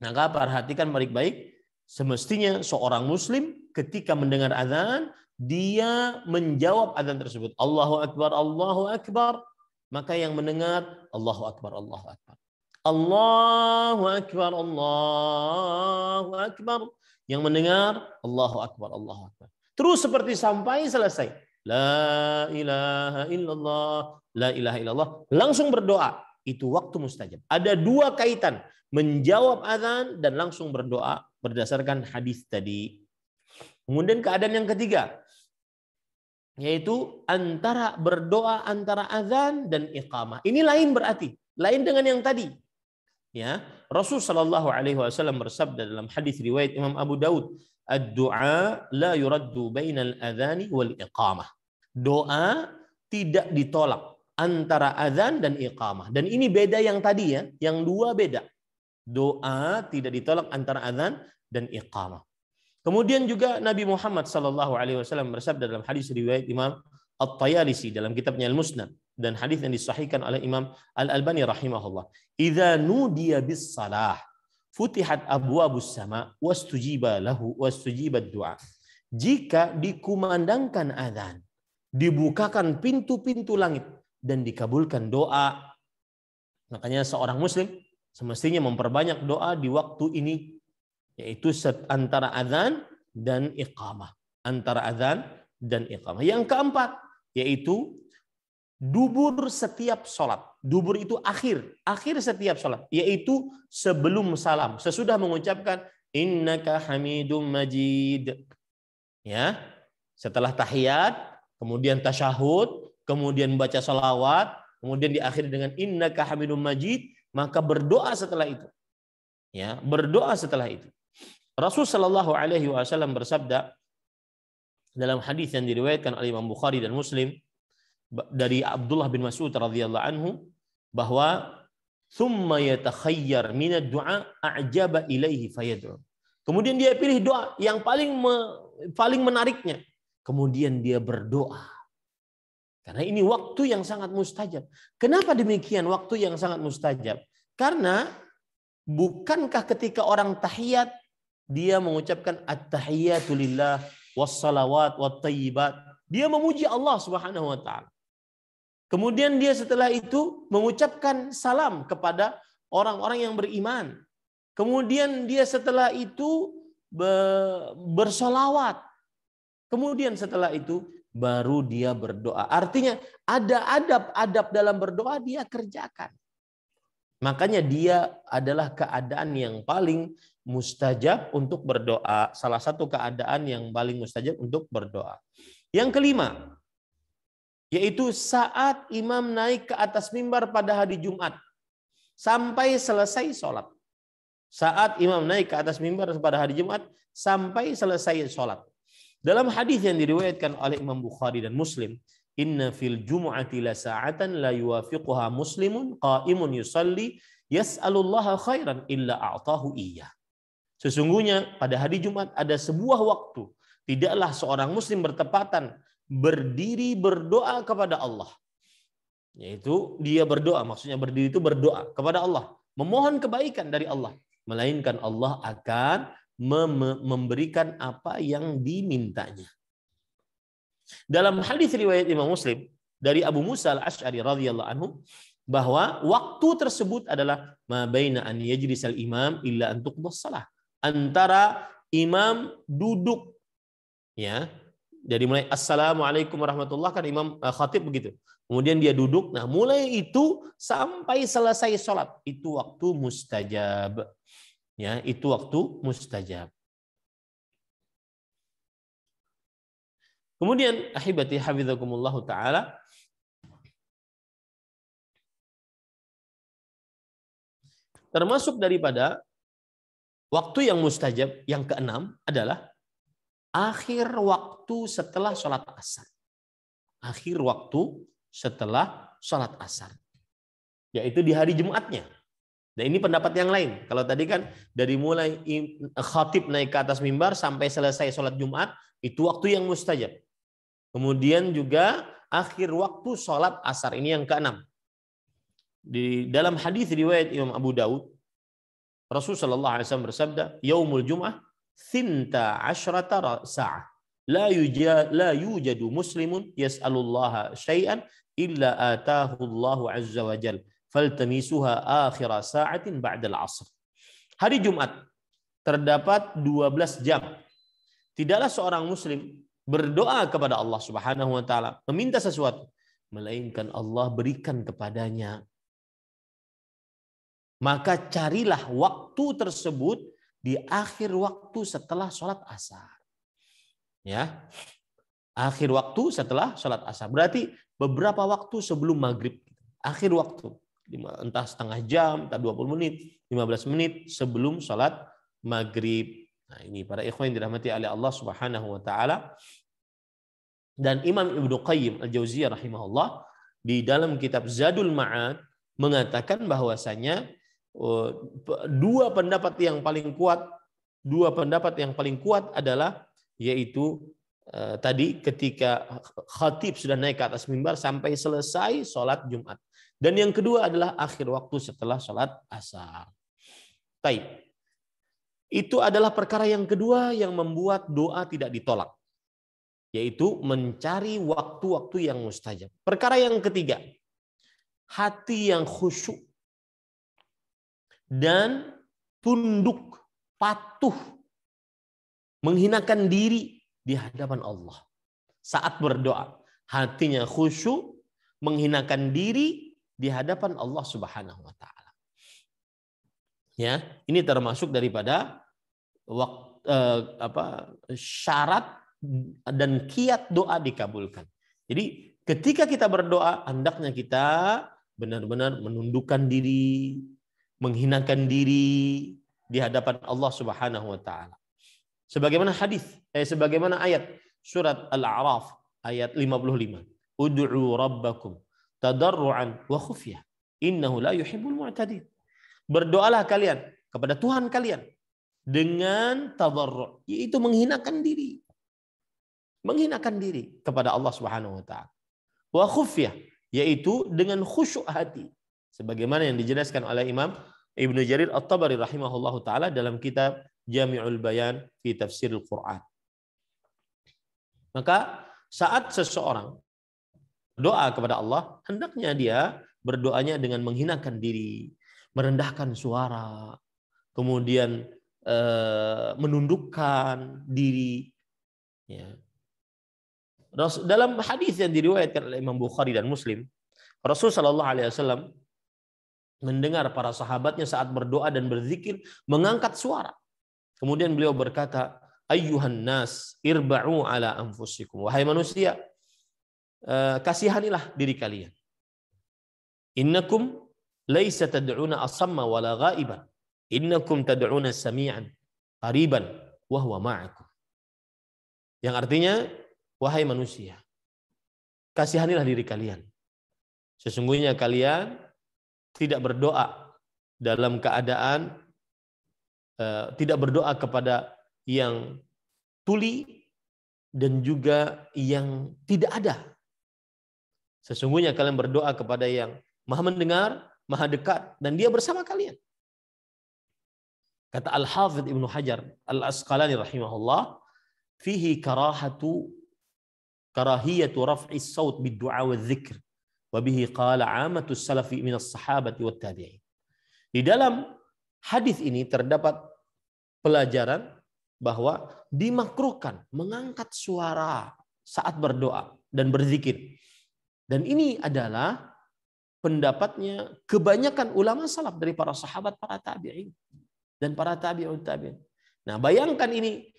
S1: Maka perhatikan baik-baik. Semestinya seorang muslim ketika mendengar azan, dia menjawab azan tersebut. Allahu Akbar, Allahu Akbar. Maka yang mendengar, Allahu Akbar, Allahu Akbar. Allahu Akbar, Allahu Akbar. Yang mendengar, Allahu Akbar, Allahu Akbar. Terus seperti sampai selesai. La ilaha illallah, la ilaha illallah. Langsung berdoa. Itu waktu mustajab. Ada dua kaitan. Menjawab azan dan langsung berdoa berdasarkan hadis tadi. Kemudian keadaan yang ketiga. Yaitu antara berdoa antara azan dan iqamah. Ini lain berarti. Lain dengan yang tadi. Ya, Rasul sallallahu alaihi wasallam bersabda dalam hadis riwayat Imam Abu Daud, "Ad-du'a la yuraddu bainal adhani wal iqamah." Doa tidak ditolak antara azan dan iqamah. Dan ini beda yang tadi ya, yang dua beda. Doa tidak ditolak antara azan dan iqamah. Kemudian juga Nabi Muhammad sallallahu alaihi wasallam bersabda dalam hadis riwayat Imam At-Tayalisi dalam kitabnya Al-Musnad dan hadis yang disahihkan oleh Imam Al-Albani rahimahullah. Idza nudiya bis salah futihat abwabus sama wastujiba lahu wastujibat du'a. Jika dikumandangkan azan, dibukakan pintu-pintu langit dan dikabulkan doa. Makanya seorang muslim semestinya memperbanyak doa di waktu ini, yaitu antara azan dan iqamah. Antara azan dan iqamah. Yang keempat, yaitu dubur setiap sholat. Dubur itu akhir setiap sholat, yaitu sebelum salam, sesudah mengucapkan innaka hamidum majid. Ya, setelah tahiyat, kemudian tasyahud, kemudian baca salawat, kemudian diakhiri dengan innaka hamidum majid, maka berdoa setelah itu. Ya, berdoa setelah itu. Rasul sallallahu alaihi wasallam bersabda dalam hadis yang diriwayatkan oleh Imam Bukhari dan Muslim dari Abdullah bin Mas'ud radhiyallahu anhu bahwa thumma yatakhayyar minad du'a a'jaba ilaihi fayad'u. Kemudian dia pilih doa yang paling menariknya. Kemudian dia berdoa. Karena ini waktu yang sangat mustajab. Kenapa demikian waktu yang sangat mustajab? Karena bukankah ketika orang tahiyat dia mengucapkan at-tahiyyatu lillah wassalawat wattayyibat. Dia memuji Allah Subhanahu wa taala. Kemudian dia setelah itu mengucapkan salam kepada orang-orang yang beriman. Kemudian dia setelah itu bersolawat. Kemudian setelah itu baru dia berdoa. Artinya ada adab-adab dalam berdoa dia kerjakan. Makanya dia adalah keadaan yang paling mustajab untuk berdoa. Salah satu keadaan yang paling mustajab untuk berdoa. Yang kelima, yaitu saat imam naik ke atas mimbar pada hari Jumat sampai selesai sholat. Saat imam naik ke atas mimbar pada hari Jumat sampai selesai sholat. Dalam hadis yang diriwayatkan oleh Imam Bukhari dan Muslim, inna fil jumu'ati la sa'atan la yuwafiquha muslimun qa'imun yusalli yas'alullaha khairan illa a'tahu iyyah. Sesungguhnya pada hari Jumat ada sebuah waktu tidaklah seorang muslim bertepatan berdiri berdoa kepada Allah. Yaitu dia berdoa, maksudnya berdiri itu berdoa kepada Allah, memohon kebaikan dari Allah, melainkan Allah akan memberikan apa yang dimintanya. Dalam hadis riwayat Imam Muslim dari Abu Musa al-Asy'ari radhiyallahu anhu bahwa waktu tersebut adalah ma baina an yajlisal imam illa an tuqdas shalah. Antara imam duduk ya, dari mulai assalamualaikum warahmatullah kan imam khatib begitu. Kemudian dia duduk. Nah, mulai itu sampai selesai sholat itu waktu mustajab. Ya, itu waktu mustajab. Kemudian ahibati hafizakumullah taala, termasuk daripada waktu yang mustajab yang keenam adalah akhir waktu setelah sholat asar. Akhir waktu setelah sholat asar. Yaitu di hari Jumatnya. Nah ini pendapat yang lain. Kalau tadi kan dari mulai khatib naik ke atas mimbar sampai selesai sholat Jumat, itu waktu yang mustajab. Kemudian juga akhir waktu sholat asar. Ini yang keenam. Di dalam hadis riwayat Imam Abu Daud, Rasulullah SAW bersabda, Yaumul Jum'ah, thinta asyrata sa'ah. La yujadu muslimun yas'alullaha syai'an illa atahu Allahu azza wa jal. Faltamisuha akhira sa'atin ba'dal asr. Hari Jumat terdapat 12 jam. Tidaklah seorang muslim berdoa kepada Allah Subhanahu wa taala meminta sesuatu melainkan Allah berikan kepadanya. Maka carilah waktu tersebut di akhir waktu setelah sholat asar. Ya, akhir waktu setelah sholat asar. Berarti beberapa waktu sebelum maghrib. Akhir waktu. Entah setengah jam, entah 20 menit, 15 menit sebelum sholat maghrib. Nah ini para ikhwan yang dirahmati oleh Allah Subhanahu wa taala. Dan Imam Ibnu Qayyim Al-Jauziyah rahimahullah di dalam kitab Zadul Ma'ad mengatakan bahwasanya dua pendapat yang paling kuat adalah yaitu tadi ketika khatib sudah naik ke atas mimbar sampai selesai sholat Jumat. Dan yang kedua adalah akhir waktu setelah sholat asar. Taib. Itu adalah perkara yang kedua yang membuat doa tidak ditolak. Yaitu mencari waktu-waktu yang mustajab. Perkara yang ketiga, hati yang khusyuk dan tunduk, patuh, menghinakan diri di hadapan Allah. Saat berdoa, hatinya khusyuk, menghinakan diri di hadapan Allah Subhanahu wa taala. Ya, ini termasuk daripada syarat dan kiat doa dikabulkan. Jadi ketika kita berdoa, hendaknya kita benar-benar menundukkan diri, menghinakan diri di hadapan Allah Subhanahu wa taala. Sebagaimana sebagaimana ayat surat Al-A'raf ayat 55. Ud'u rabbakum tadarruan wa khufyah. Innahu la yuhibbul mu'tadin. Berdoalah kalian kepada Tuhan kalian dengan tadarru', yaitu menghinakan diri. Menghinakan diri kepada Allah Subhanahu wa taala. Wa khufyah, yaitu dengan khusyuk hati. Sebagaimana yang dijelaskan oleh Imam Ibnu Jarir At-Tabari rahimahullahu taala dalam kitab Jami'ul Bayan fi Tafsiril Quran. Maka saat seseorang doa kepada Allah, hendaknya dia berdoanya dengan menghinakan diri, merendahkan suara, kemudian menundukkan diri. Ya. Dalam hadis yang diriwayatkan oleh Imam Bukhari dan Muslim, Rasulullah Shallallahu Alaihi Wasallam mendengar para sahabatnya saat berdoa dan berzikir mengangkat suara. Kemudian beliau berkata, Ayyuhan nas irba'u ala anfusikum. Wahai manusia, kasihanilah diri kalian. Innakum laisa tad'una asamma wala ghaiban. Innakum tad'una sami'an qariban wa huwa ma'akum. Yang artinya, wahai manusia, kasihanilah diri kalian. Sesungguhnya kalian tidak berdoa dalam keadaan tidak berdoa kepada yang tuli dan juga yang tidak ada. Sesungguhnya kalian berdoa kepada yang Maha mendengar, Maha dekat, dan Dia bersama kalian. Kata Al-Hafidh Ibnu Hajar Al-Asqalani rahimahullah, fihi karahiyatu raf'i saut bid-du'a wa dzikr. Wa bihi qala 'amatus salafi minas sahabati wat tabi'in. Di dalam hadis ini terdapat pelajaran bahwa dimakruhkan mengangkat suara saat berdoa dan berzikir. Dan ini adalah pendapatnya kebanyakan ulama salaf dari para sahabat, para tabi'in dan para tabi'ut tabi'in. Nah, bayangkan ini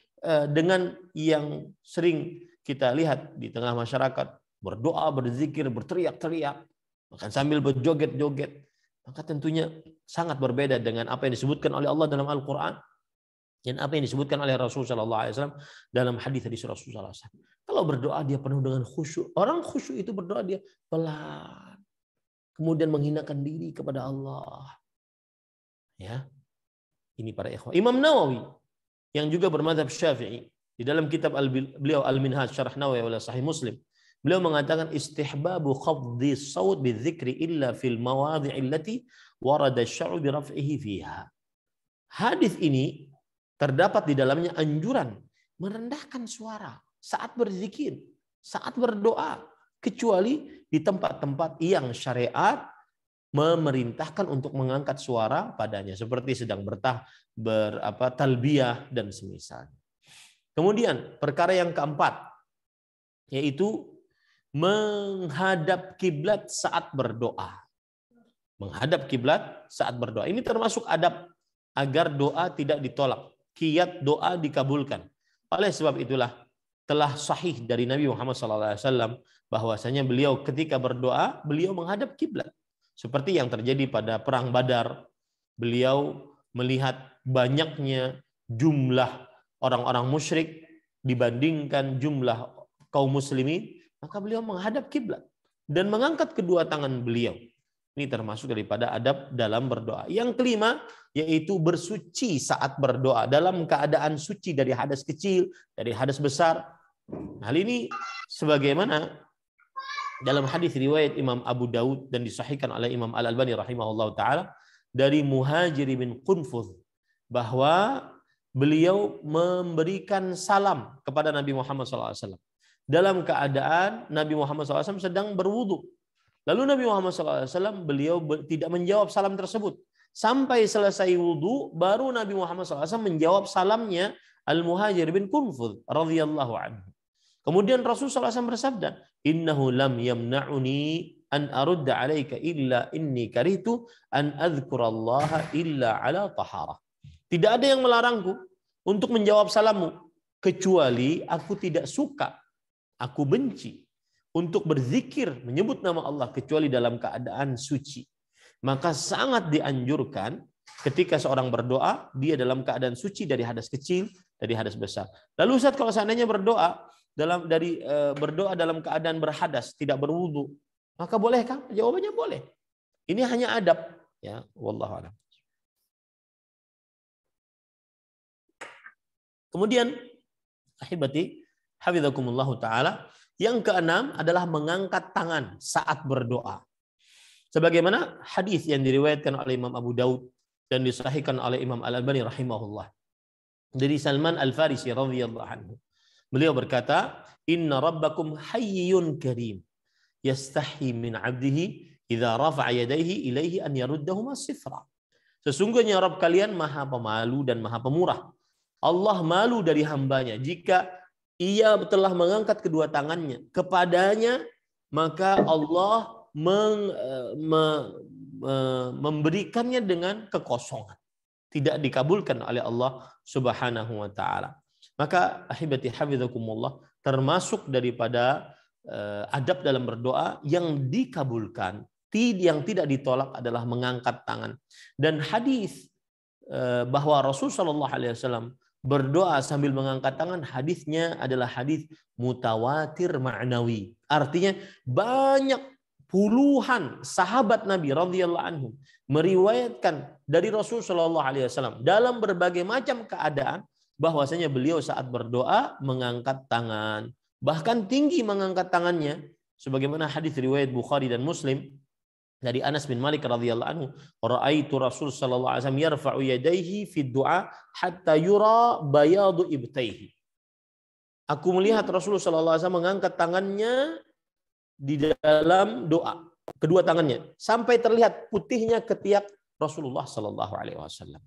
S1: dengan yang sering kita lihat di tengah masyarakat, berdoa, berzikir, berteriak-teriak, bahkan sambil berjoget-joget.
S3: Maka tentunya sangat berbeda dengan apa yang disebutkan oleh Allah dalam Al-Quran dan apa yang disebutkan oleh Rasulullah SAW dalam hadis-hadis Rasulullah SAW. Kalau berdoa dia penuh dengan khusyuk. Orang khusyuk itu berdoa dia pelan, kemudian menghinakan diri kepada Allah. Ya, ini para ikhwah. Imam Nawawi yang juga bermadzhab Syafi'i di dalam kitab beliau Al-Minhaj Syarah Nawawi ala Sahih Muslim, beliau mengatakan istihbabu khafdhi saut bidzikri illa fil mawadhi'i allati warada asy-syar'u bi raf'ihi fiha. Hadis ini terdapat di dalamnya anjuran merendahkan suara saat berzikir, saat berdoa, kecuali di tempat-tempat yang syariat memerintahkan untuk mengangkat suara padanya, seperti sedang talbiyah dan semisalnya. Kemudian perkara yang keempat, yaitu menghadap kiblat saat berdoa. Menghadap kiblat saat berdoa. Ini termasuk adab agar doa tidak ditolak. Kiat doa dikabulkan. Oleh sebab itulah telah sahih dari Nabi Muhammad SAW bahwasanya beliau ketika berdoa, beliau menghadap kiblat. Seperti yang terjadi pada perang Badar. Beliau melihat banyaknya jumlah orang-orang musyrik dibandingkan jumlah kaum muslimin, maka beliau menghadap kiblat dan mengangkat kedua tangan beliau. Ini termasuk daripada adab dalam berdoa. Yang kelima, yaitu bersuci saat berdoa dalam keadaan suci dari hadas kecil, dari hadas besar. Hal ini sebagaimana dalam hadis riwayat Imam Abu Daud dan disahihkan oleh Imam Al-Albani rahimahullah taala dari Muhajir bin Qunfudh, bahwa beliau memberikan salam kepada Nabi Muhammad SAW dalam keadaan Nabi Muhammad SAW sedang berwudu. Lalu Nabi Muhammad SAW beliau tidak menjawab salam tersebut sampai selesai wudu, baru Nabi Muhammad SAW menjawab salamnya Al-Muhajir bin Qunfudh radhiyallahu anhu. Kemudian Rasulullah SAW bersabda, innahu lam yamna'uni an arudda alaika illa inni karihtu an adhkurallaha illa ala taharah. Tidak ada yang melarangku untuk menjawab salammu, kecuali aku tidak suka, aku benci untuk berzikir menyebut nama Allah kecuali dalam keadaan suci. Maka sangat dianjurkan ketika seorang berdoa dia dalam keadaan suci dari hadas kecil, dari hadas besar. Lalu Ustaz, kalau seandainya berdoa dalam keadaan berhadas, tidak berwudu, maka bolehkah? Jawabannya boleh. Ini hanya adab, ya, wallahu a'lam. Kemudian ahibati hafizakumullahu taala, yang keenam adalah mengangkat tangan saat berdoa. Sebagaimana hadis yang diriwayatkan oleh Imam Abu Daud dan disahihkan oleh Imam Al-Albani rahimahullah dari Salman Al-Farisi radhiyallahu anhu. Beliau berkata, "Inna rabbakum hayyun karim, yastahi min 'abdihi idza rafa'a yadayhi ilaihi an yaruddahuma sifra." Sesungguhnya Rabb kalian Maha Pemalu dan Maha Pemurah. Allah malu dari hambanya jika ia telah mengangkat kedua tangannya kepadanya, maka Allah memberikannya dengan kekosongan. Tidak dikabulkan oleh Allah Subhanahu wa taala. Maka ahibati hafizakumullah, termasuk daripada adab dalam berdoa yang dikabulkan, yang tidak ditolak adalah mengangkat tangan. Dan hadis bahwa Rasulullah SAW berdoa sambil mengangkat tangan, hadisnya adalah hadis mutawatir ma'nawi. Artinya banyak puluhan sahabat Nabi radhiyallahu anhum meriwayatkan dari Rasulullah SAW dalam berbagai macam keadaan bahwasanya beliau saat berdoa mengangkat tangan, bahkan tinggi mengangkat tangannya, sebagaimana hadis riwayat Bukhari dan Muslim dari Anas bin Malik radhiyallahu anhu, "Ra'aitu Rasul sallallahu alaihi wasallam yarfa'u yadayhi fi du'a hatta yura bayadu ibtaihi." Aku melihat Rasulullah sallallahu alaihi wasallam mengangkat tangannya di dalam doa, kedua tangannya, sampai terlihat putihnya ketiak Rasulullah sallallahu alaihi wasallam.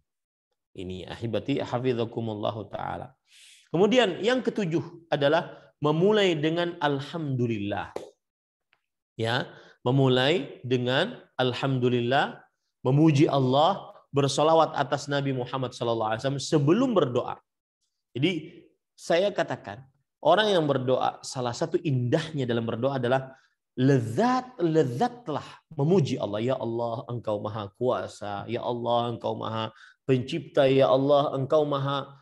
S3: Ini ahibati hafizakumullahu taala. Kemudian yang ketujuh adalah memulai dengan alhamdulillah. Ya, memulai dengan alhamdulillah, memuji Allah, bersolawat atas Nabi Muhammad SAW sebelum berdoa. Jadi saya katakan, orang yang berdoa, salah satu indahnya dalam berdoa adalah lezatlah memuji Allah. Ya Allah, Engkau Maha Kuasa. Ya Allah, Engkau Maha Pencipta. Ya Allah, Engkau Maha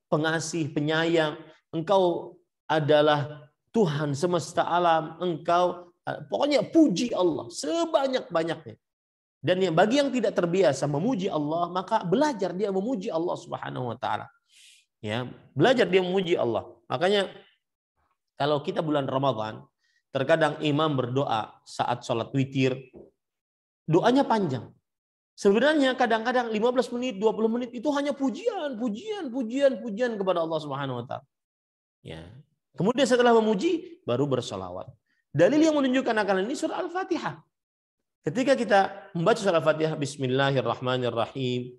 S3: pengasih, penyayang. Engkau adalah Tuhan semesta alam. Engkau pokoknya puji Allah sebanyak-banyaknya. Dan bagi yang tidak terbiasa memuji Allah, maka belajar dia memuji Allah Subhanahu wa taala. Ya, belajar dia memuji Allah. Makanya kalau kita bulan Ramadan, terkadang imam berdoa saat sholat witir, doanya panjang. Sebenarnya kadang-kadang 15 menit, 20 menit itu hanya pujian kepada Allah Subhanahu wa taala. Ya. Kemudian setelah memuji baru bersolawat. Dalil yang menunjukkan akan ini surah Al-Fatihah. Ketika kita membaca surah Al-Fatihah, Bismillahirrahmanirrahim,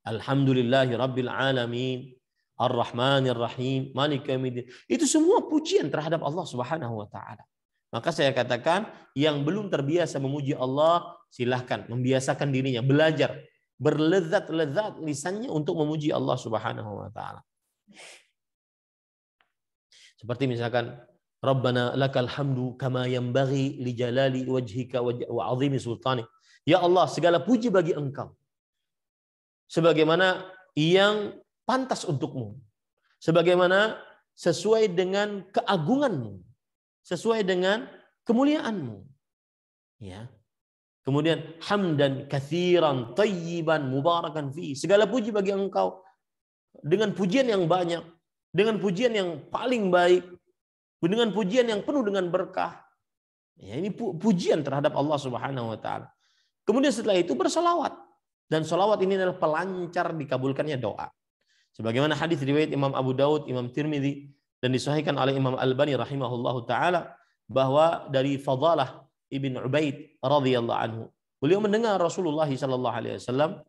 S3: Alhamdulillahirabbil alamin, Ar-Rahmanir Rahim, Maliki Yaumiddin. Itu semua pujian terhadap Allah Subhanahu wa taala. Maka saya katakan yang belum terbiasa memuji Allah, silahkan membiasakan dirinya, belajar berlezat-lezat lisannya untuk memuji Allah Subhanahu wa taala. Seperti misalkan Rabbana lakal hamdu kama yanbaghi li jalali wajhika wa 'azimi sultanik. Ya Allah, segala puji bagi Engkau sebagaimana yang pantas untukmu, sebagaimana sesuai dengan keagunganmu, sesuai dengan kemuliaanmu. Ya. Kemudian hamdan katsiran thayyiban mubarakan fi. Segala puji bagi Engkau dengan pujian yang banyak, dengan pujian yang paling baik, dengan pujian yang penuh dengan berkah. Ya, ini pujian terhadap Allah Subhanahu wa taala. Kemudian setelah itu bersolawat. Dan solawat ini adalah pelancar dikabulkannya doa. Sebagaimana hadis riwayat Imam Abu Daud, Imam Tirmidzi dan disahihkan oleh Imam Al-Albani rahimahullahu taala bahwa dari Fadalah Ibn Ubaid radhiyallahu anhu, beliau mendengar Rasulullah sallallahu alaihi wasallam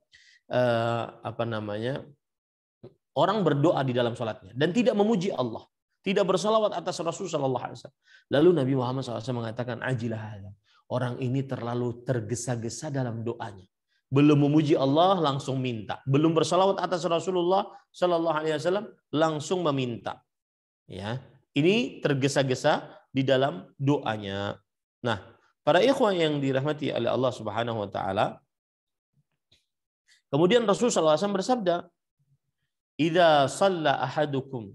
S3: orang berdoa di dalam salatnya dan tidak memuji Allah, tidak bersalawat atas Rasul sallallahu alaihi wasallam. Lalu Nabi Muhammad SAW mengatakan, ajilah hadza. Orang ini terlalu tergesa-gesa dalam doanya. Belum memuji Allah langsung minta, belum bersalawat atas Rasulullah sallallahu alaihi wasallam langsung meminta. Ya, ini tergesa-gesa di dalam doanya. Nah, para ikhwan yang dirahmati oleh Allah Subhanahu wa taala, kemudian Rasul sallallahu alaihi wasallam bersabda, "Idza shalla ahadukum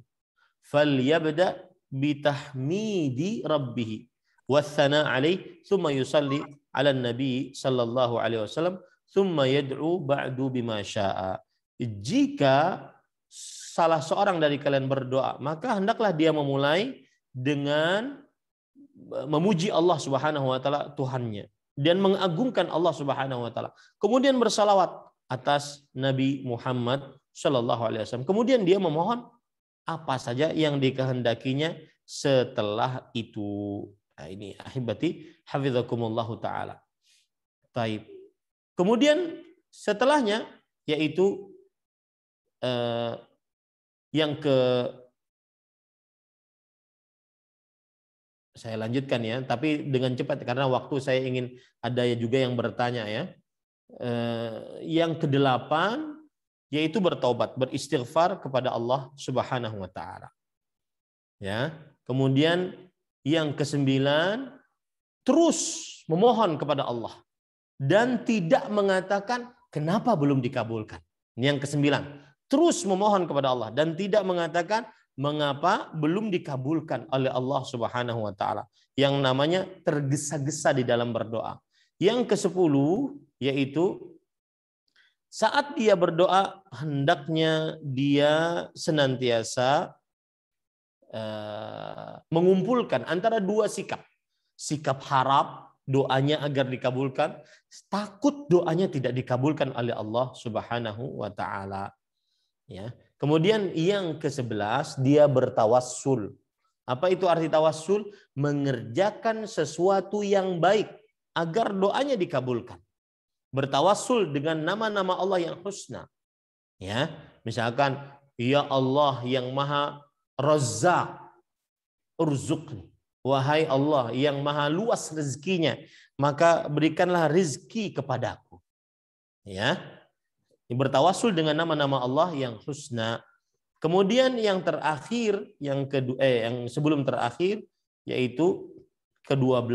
S3: falyabda bitahmidi rabbih wathana alaihi thumma yusalli ala nabi sallallahu alaihi wasallam thumma yad'u ba'du bima syaa." Jika salah seorang dari kalian berdoa, maka hendaklah dia memulai dengan memuji Allah Subhanahu wa taala Tuhannya dan mengagungkan Allah Subhanahu wa taala. Kemudian bersalawat atas Nabi Muhammad sallallahu alaihi wasallam. Kemudian dia memohon apa saja yang dikehendakinya setelah itu. Nah, ini ahibati hafizakumullahu taala. Taib. Kemudian setelahnya yaitu yang saya lanjutkan ya, tapi dengan cepat karena waktu saya ingin ada juga yang bertanya ya. Yang kedelapan yaitu bertaubat, beristighfar kepada Allah Subhanahu wa taala. Ya. Kemudian yang kesembilan terus memohon kepada Allah dan tidak mengatakan kenapa belum dikabulkan. Ini yang kesembilan, terus memohon kepada Allah dan tidak mengatakan mengapa belum dikabulkan oleh Allah Subhanahu wa taala. Yang namanya tergesa-gesa di dalam berdoa. Yang ke-10 yaitu saat dia berdoa hendaknya dia senantiasa mengumpulkan antara dua sikap. Sikap harap doanya agar dikabulkan, takut doanya tidak dikabulkan oleh Allah Subhanahu wa taala. Ya. Kemudian yang ke-11 dia bertawassul. Apa itu arti tawassul? Mengerjakan sesuatu yang baik agar doanya dikabulkan. Bertawassul dengan nama-nama Allah yang husna. Ya, misalkan ya Allah yang Maha Razzaq, urzuqni. Wahai Allah yang Maha luas rezekinya, maka berikanlah rezeki kepadaku. Ya. Bertawassul dengan nama-nama Allah yang husna. Kemudian yang terakhir, yang sebelum terakhir yaitu ke-12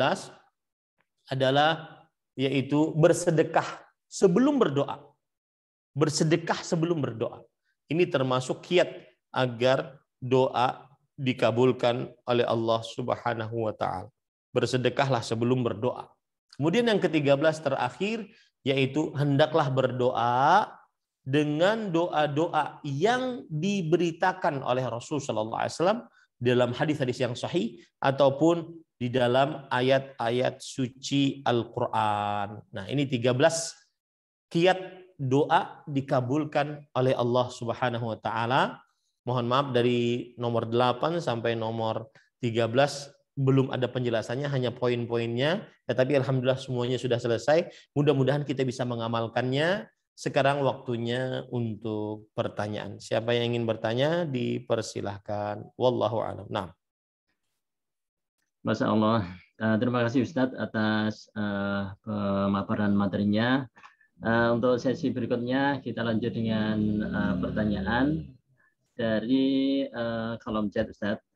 S3: adalah yaitu bersedekah sebelum berdoa. Bersedekah sebelum berdoa. Ini termasuk kiat agar doa dikabulkan oleh Allah Subhanahu wa taala. Bersedekahlah sebelum berdoa. Kemudian yang ke-13 terakhir yaitu hendaklah berdoa dengan doa-doa yang diberitakan oleh Rasul sallallahu alaihi wasallam dalam hadis-hadis yang sahih ataupun di dalam ayat-ayat suci Al-Qur'an. Nah, ini 13 kiat doa dikabulkan oleh Allah Subhanahu wa taala. Mohon maaf dari nomor 8 sampai nomor 13 belum ada penjelasannya, hanya poin-poinnya. Tetapi alhamdulillah semuanya sudah selesai. Mudah-mudahan kita bisa mengamalkannya. Sekarang waktunya untuk pertanyaan. Siapa yang ingin bertanya dipersilahkan. Wallahu a'lam. Nah.
S4: Masya Allah. Terima kasih Ustadz atas pemaparan materinya. Untuk sesi berikutnya kita lanjut dengan pertanyaan dari kolom chat Ustadz.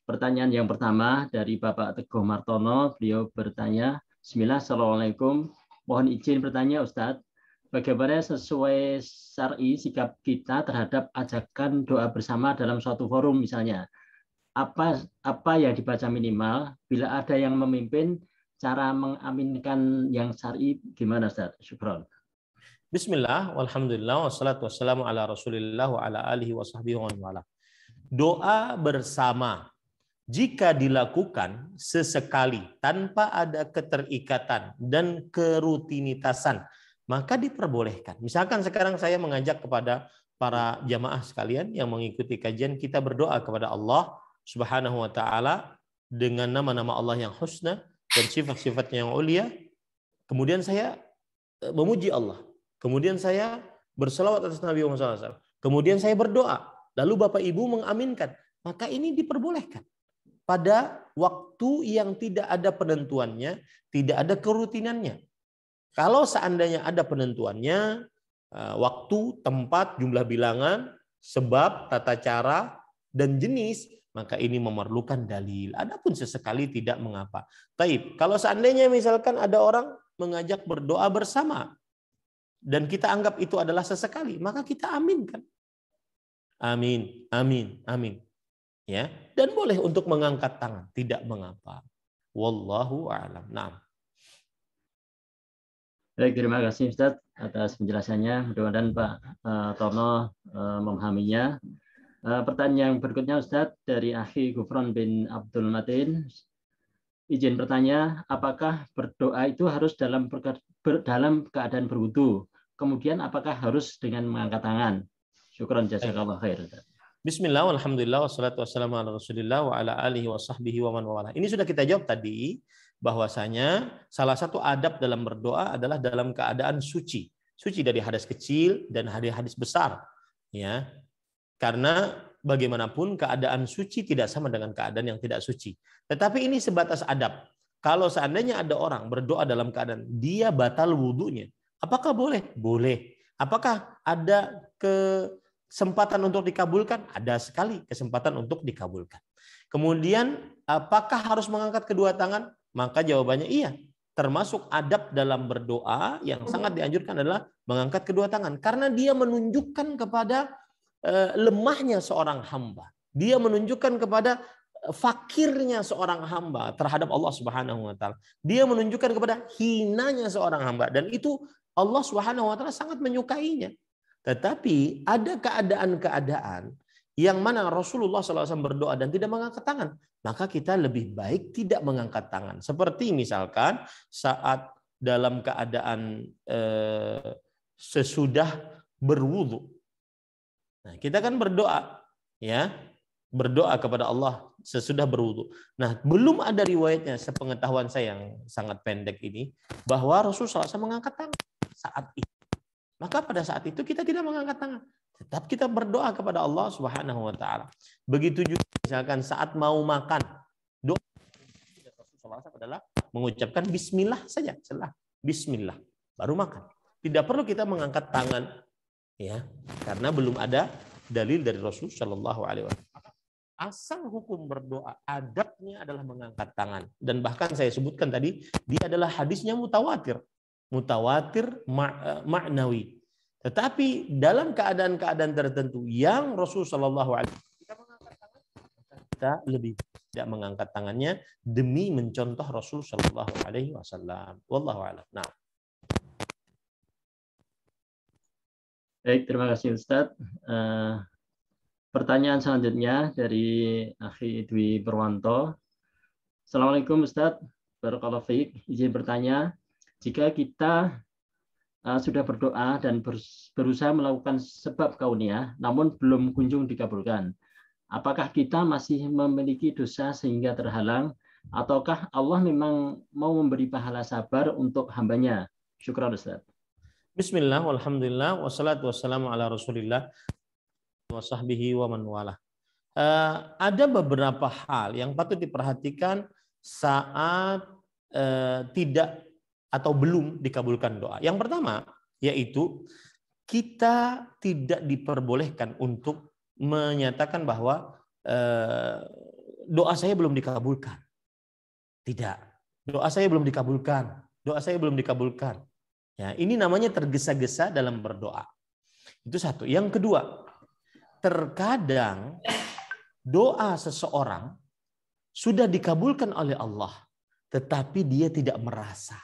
S4: Pertanyaan yang pertama dari Bapak Teguh Martono, beliau bertanya, Bismillah, Assalamualaikum. Mohon izin bertanya Ustadz, bagaimana sesuai syar'i sikap kita terhadap ajakan doa bersama dalam suatu forum misalnya? Apa yang dibaca minimal, bila ada yang memimpin, cara mengaminkan yang syar'i gimana Ustadz? Syukron.
S3: Bismillah, walhamdulillah, wassalatu wassalamu ala rasulillah wa ala alihi wa sahbihi wa wala. Doa bersama jika dilakukan sesekali tanpa ada keterikatan dan kerutinitasan, maka diperbolehkan. Misalkan sekarang saya mengajak kepada para jamaah sekalian yang mengikuti kajian, kita berdoa kepada Allah Subhanahu wa taala dengan nama-nama Allah yang husna dan sifat-sifatnya yang ulia. Kemudian saya memuji Allah. Kemudian saya berselawat atas Nabi Muhammad SAW. Kemudian saya berdoa. Lalu Bapak Ibu mengaminkan. Maka ini diperbolehkan. Pada waktu yang tidak ada penentuannya, tidak ada kerutinannya. Kalau seandainya ada penentuannya, waktu, tempat, jumlah bilangan, sebab, tata cara, dan jenis, maka ini memerlukan dalil. Adapun sesekali tidak mengapa. Taib, kalau seandainya misalkan ada orang mengajak berdoa bersama, dan kita anggap itu adalah sesekali, maka kita aminkan. Amin, amin, amin. Ya, dan boleh untuk mengangkat tangan, tidak mengapa. Wallahu a'lam. Nah.
S4: Baik, terima kasih Ustadz atas penjelasannya. Mudah-mudahan Pak Tono memahaminya. Pertanyaan berikutnya Ustadz dari Akhi Gufron bin Abdul Matin. Izin bertanya, apakah berdoa itu harus dalam keadaan berwudu? Kemudian apakah harus dengan mengangkat tangan? Syukran jazakallahu khair.
S3: Bismillah, alhamdulillah, wassalatu wassalamu ala rasulillah wa ala alihi wa sahbihi wa man wala. Ini sudah kita jawab tadi, bahwasanya salah satu adab dalam berdoa adalah dalam keadaan suci. Suci dari hadas kecil dan hadas besar. Ya. Karena bagaimanapun keadaan suci tidak sama dengan keadaan yang tidak suci. Tetapi ini sebatas adab. Kalau seandainya ada orang berdoa dalam keadaan dia batal wudunya, apakah boleh? Boleh. Apakah ada kesempatan untuk dikabulkan? Ada sekali kesempatan untuk dikabulkan. Kemudian apakah harus mengangkat kedua tangan? Maka jawabannya iya. Termasuk adab dalam berdoa yang sangat dianjurkan adalah mengangkat kedua tangan. Karena dia menunjukkan kepada lemahnya seorang hamba. Dia menunjukkan kepada fakirnya seorang hamba terhadap Allah Subhanahu wa taala. Dia menunjukkan kepada hinanya seorang hamba, dan itu Allah Subhanahu wa taala sangat menyukainya. Tetapi ada keadaan-keadaan yang mana Rasulullah SAW berdoa dan tidak mengangkat tangan, maka kita lebih baik tidak mengangkat tangan. Seperti misalkan saat dalam keadaan sesudah berwudu. Nah, kita kan berdoa, ya, berdoa kepada Allah sesudah berwudu. Nah, belum ada riwayatnya sepengetahuan saya yang sangat pendek ini bahwa Rasulullah SAW mengangkat tangan saat itu. Maka pada saat itu kita tidak mengangkat tangan, tetap kita berdoa kepada Allah Subhanahu wa taala. Begitu juga misalkan saat mau makan, doa Rasulullah SAW adalah mengucapkan bismillah saja, setelah bismillah baru makan. Tidak perlu kita mengangkat tangan, ya, karena belum ada dalil dari Rasul Shallallahu Alaihi Wasallam. asal hukum berdoa, adabnya adalah mengangkat tangan. Dan bahkan saya sebutkan tadi, dia adalah hadisnya mutawatir. Mutawatir ma'nawi. Tetapi dalam keadaan-keadaan tertentu yang Rasulullah SAW tidak mengangkat tangan, kita lebih tidak mengangkat tangannya demi mencontoh Rasul Shallallahu Alaihi Wasallam. Wallahu a'lam. Nah.
S4: Baik, terima kasih Ustadz. Pertanyaan selanjutnya dari Akhi Dwi Purwanto. Assalamualaikum Ustadz. Barakallahu fiik. Izin bertanya, jika kita sudah berdoa dan berusaha melakukan sebab kauniyah, namun belum kunjung dikabulkan, apakah kita masih memiliki dosa sehingga terhalang, ataukah Allah memang mau memberi pahala sabar untuk hambanya? Syukran Ustaz.
S3: Bismillah, walhamdulillah, wassalatu wassalamu ala rasulillah, wa sahbihi wa man walah. Ada beberapa hal yang patut diperhatikan saat tidak atau belum dikabulkan doa. Yang pertama, yaitu kita tidak diperbolehkan untuk menyatakan bahwa doa saya belum dikabulkan. Tidak. Doa saya belum dikabulkan. Doa saya belum dikabulkan. Ya, ini namanya tergesa-gesa dalam berdoa. Itu satu. Yang kedua, terkadang doa seseorang sudah dikabulkan oleh Allah, tetapi dia tidak merasa.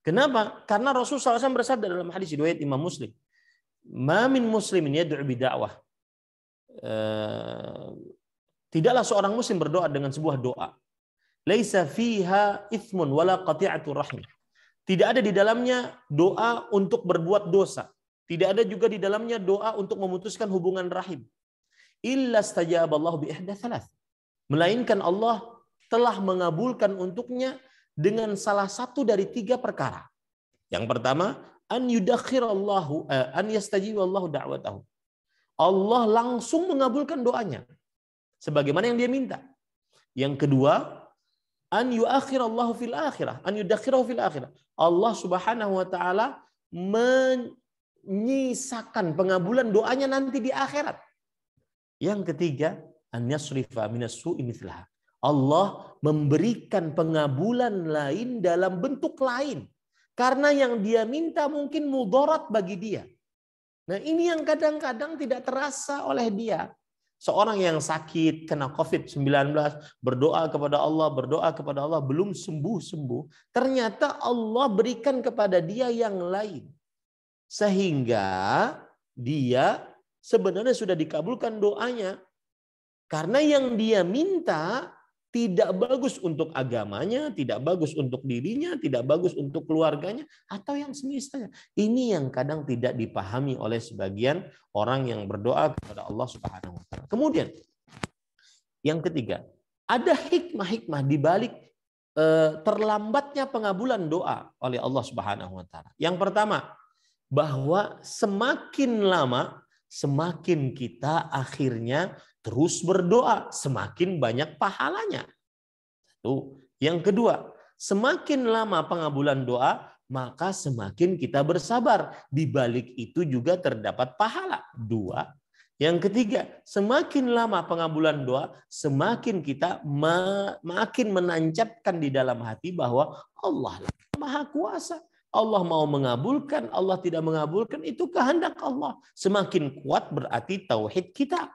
S3: Kenapa? Karena Rasulullah SAW bersabda dalam hadis riwayat Imam Muslim, "Ma min muslimin yad'u bida'wah." Tidaklah seorang muslim berdoa dengan sebuah doa, "Laisa fiha ithmun wala qati'atu rahim." Tidak ada di dalamnya doa untuk berbuat dosa. Tidak ada juga di dalamnya doa untuk memutuskan hubungan rahim. Illa stajaballahu bi ihda thalath. Melainkan Allah telah mengabulkan untuknya dengan salah satu dari 3 perkara. Yang pertama, an yastajiballahu da'watahu. Allah langsung mengabulkan doanya sebagaimana yang dia minta. Yang kedua, an yuakhirallahu fil akhirah, an yudakhirahu fil akhirah. Allah Subhanahu wa taala menyisakan pengabulan doanya nanti di akhirat. Yang ketiga, an yasrifa minas su'i mithlaha. Allah memberikan pengabulan lain dalam bentuk lain. Karena yang dia minta mungkin mudarat bagi dia. Nah, ini yang kadang-kadang tidak terasa oleh dia. Seorang yang sakit, kena COVID-19, berdoa kepada Allah, belum sembuh-sembuh. Ternyata Allah berikan kepada dia yang lain. Sehingga dia sebenarnya sudah dikabulkan doanya. Karena yang dia minta tidak bagus untuk agamanya, tidak bagus untuk dirinya, tidak bagus untuk keluarganya, atau yang semisalnya. Ini yang kadang tidak dipahami oleh sebagian orang yang berdoa kepada Allah Subhanahu wa taala. Kemudian yang ketiga, ada hikmah-hikmah di balik terlambatnya pengabulan doa oleh Allah Subhanahu wa taala. Yang pertama, bahwa semakin lama semakin kita akhirnya terus berdoa, semakin banyak pahalanya. Satu. Yang kedua, semakin lama pengabulan doa, maka semakin kita bersabar. Di balik itu juga terdapat pahala. 2. Yang ketiga, semakin lama pengabulan doa, semakin kita makin menancapkan di dalam hati bahwa Allah Maha Kuasa. Allah mau mengabulkan, Allah tidak mengabulkan, itu kehendak Allah. Semakin kuat berarti tauhid kita.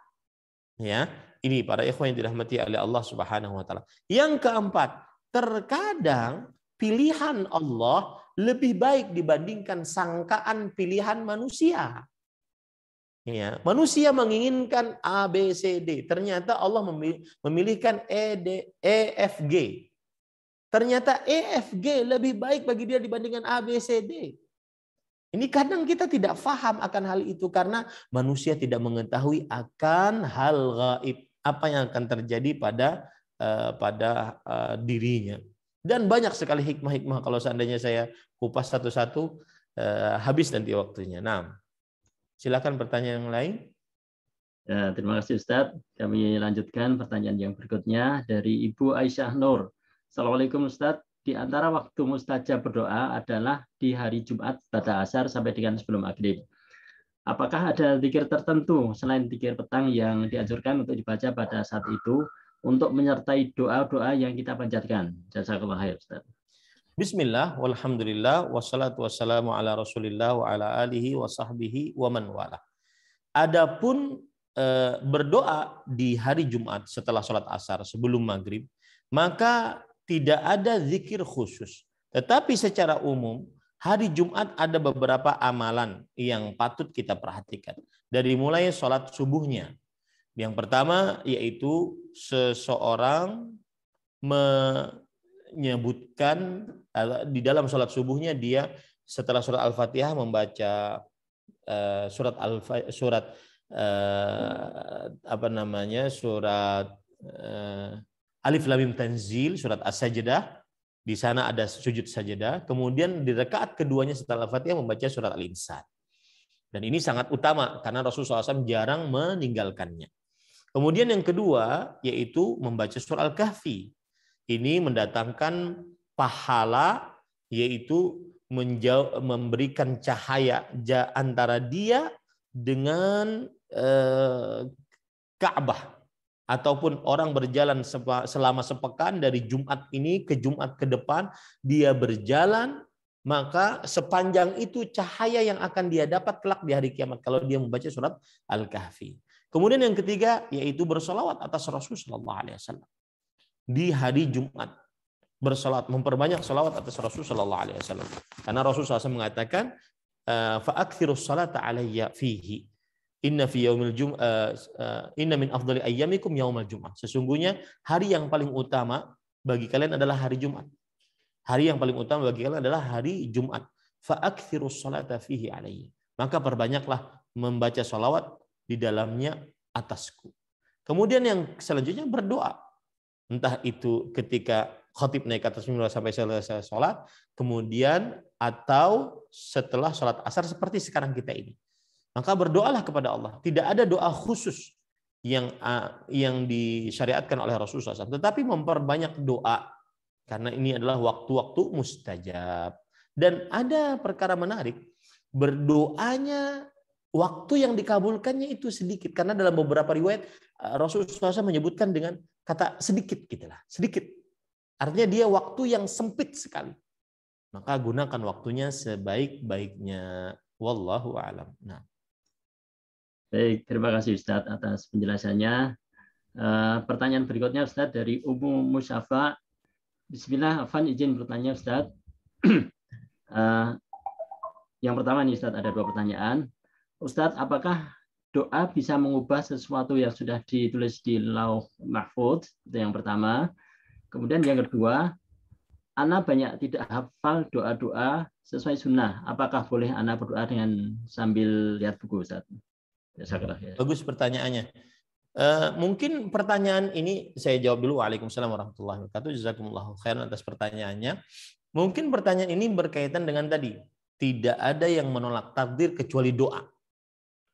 S3: Ya, ini para ikhwan yang dirahmati oleh Allah Subhanahu wa taala. Yang keempat, terkadang pilihan Allah lebih baik dibandingkan sangkaan pilihan manusia. Ya, manusia menginginkan A, B, C, D. Ternyata Allah memilihkan E, D, E, F, G. Ternyata E, F, G lebih baik bagi dia dibandingkan A, B, C, D. Ini kadang kita tidak paham akan hal itu karena manusia tidak mengetahui akan hal gaib, apa yang akan terjadi pada dirinya. Dan banyak sekali hikmah-hikmah, kalau seandainya saya kupas satu-satu habis nanti waktunya. Nah, silakan pertanyaan yang lain.
S4: Ya, terima kasih Ustadz. Kami lanjutkan pertanyaan yang berikutnya dari Ibu Aisyah Nur. Assalamualaikum Ustadz. Di antara waktu mustajab berdoa adalah di hari Jumat pada asar sampai dengan sebelum maghrib. apakah ada zikir tertentu selain zikir petang yang dianjurkan untuk dibaca pada saat itu untuk menyertai doa-doa yang kita panjatkan? Jazakallah khair, Ustaz.
S3: Bismillah, walhamdulillah, wassalatu wassalamu ala rasulillah wa ala alihi wa sahbihi wa man wala. Adapun berdoa di hari Jumat setelah sholat asar sebelum maghrib, maka tidak ada zikir khusus. Tetapi secara umum, hari Jumat ada beberapa amalan yang patut kita perhatikan. Dari mulai sholat subuhnya. Yang pertama yaitu seseorang menyebutkan di dalam sholat subuhnya dia setelah surat Al-Fatihah membaca surat Alif Lam Mim Tanzil, surat As-Sajdah. Di sana ada sujud sajadah. Kemudian di rakaat keduanya setelah Al-Fatihah membaca surat Al-Insan. Dan ini sangat utama karena Rasulullah SAW jarang meninggalkannya. Kemudian yang kedua yaitu membaca surat Al-Kahfi. Ini mendatangkan pahala, yaitu memberikan cahaya antara dia dengan Ka'bah. Ataupun orang berjalan selama sepekan dari Jumat ini ke Jumat ke depan, dia berjalan, maka sepanjang itu cahaya yang akan dia dapat kelak di hari kiamat kalau dia membaca surat Al-Kahfi. Kemudian yang ketiga yaitu bersolawat atas Rasulullah SAW di hari Jumat. Bersolawat, memperbanyak solawat atas Rasulullah SAW. Karena Rasulullah SAW mengatakan, fa'akthirus salata alayya fihi. Inna fi yaumil inna min afdali ayyamikum yaumal jum'ah. Sesungguhnya hari yang paling utama bagi kalian adalah hari Jumat. Hari yang paling utama bagi kalian adalah hari Jumat. Fa'akthirus salata fihi alayya. Maka perbanyaklah membaca salawat di dalamnya atasku. Kemudian yang selanjutnya berdoa. Entah itu ketika khatib naik atas mimbar sampai selesai sholat, kemudian atau setelah sholat asar seperti sekarang kita ini. Maka berdoalah kepada Allah. Tidak ada doa khusus yang disyariatkan oleh Rasulullah SAW. Tetapi memperbanyak doa. Karena ini adalah waktu-waktu mustajab. Dan ada perkara menarik. Berdoanya, waktu yang dikabulkannya itu sedikit. Karena dalam beberapa riwayat, Rasulullah SAW menyebutkan dengan kata sedikit. Gitulah, sedikit. Artinya dia waktu yang sempit sekali. Maka gunakan waktunya sebaik-baiknya. Wallahu a'lam. Nah.
S4: Baik, terima kasih Ustadz atas penjelasannya. Pertanyaan berikutnya Ustadz dari Ummu Musyafa. Bismillah, Afan izin bertanya Ustadz. Yang pertama nih Ustadz, ada dua pertanyaan. Ustadz, apakah doa bisa mengubah sesuatu yang sudah ditulis di Lauh Mahfudz? Itu yang pertama. Kemudian yang kedua, Ana banyak tidak hafal doa-doa sesuai sunnah. Apakah boleh Ana berdoa dengan sambil lihat buku Ustadz?
S3: Bagus pertanyaannya. Mungkin pertanyaan ini saya jawab dulu. Waalaikumsalam warahmatullahi wabarakatuh. Jazakumullahu khairan atas pertanyaannya. Mungkin pertanyaan ini berkaitan dengan tadi. Tidak ada yang menolak takdir kecuali doa.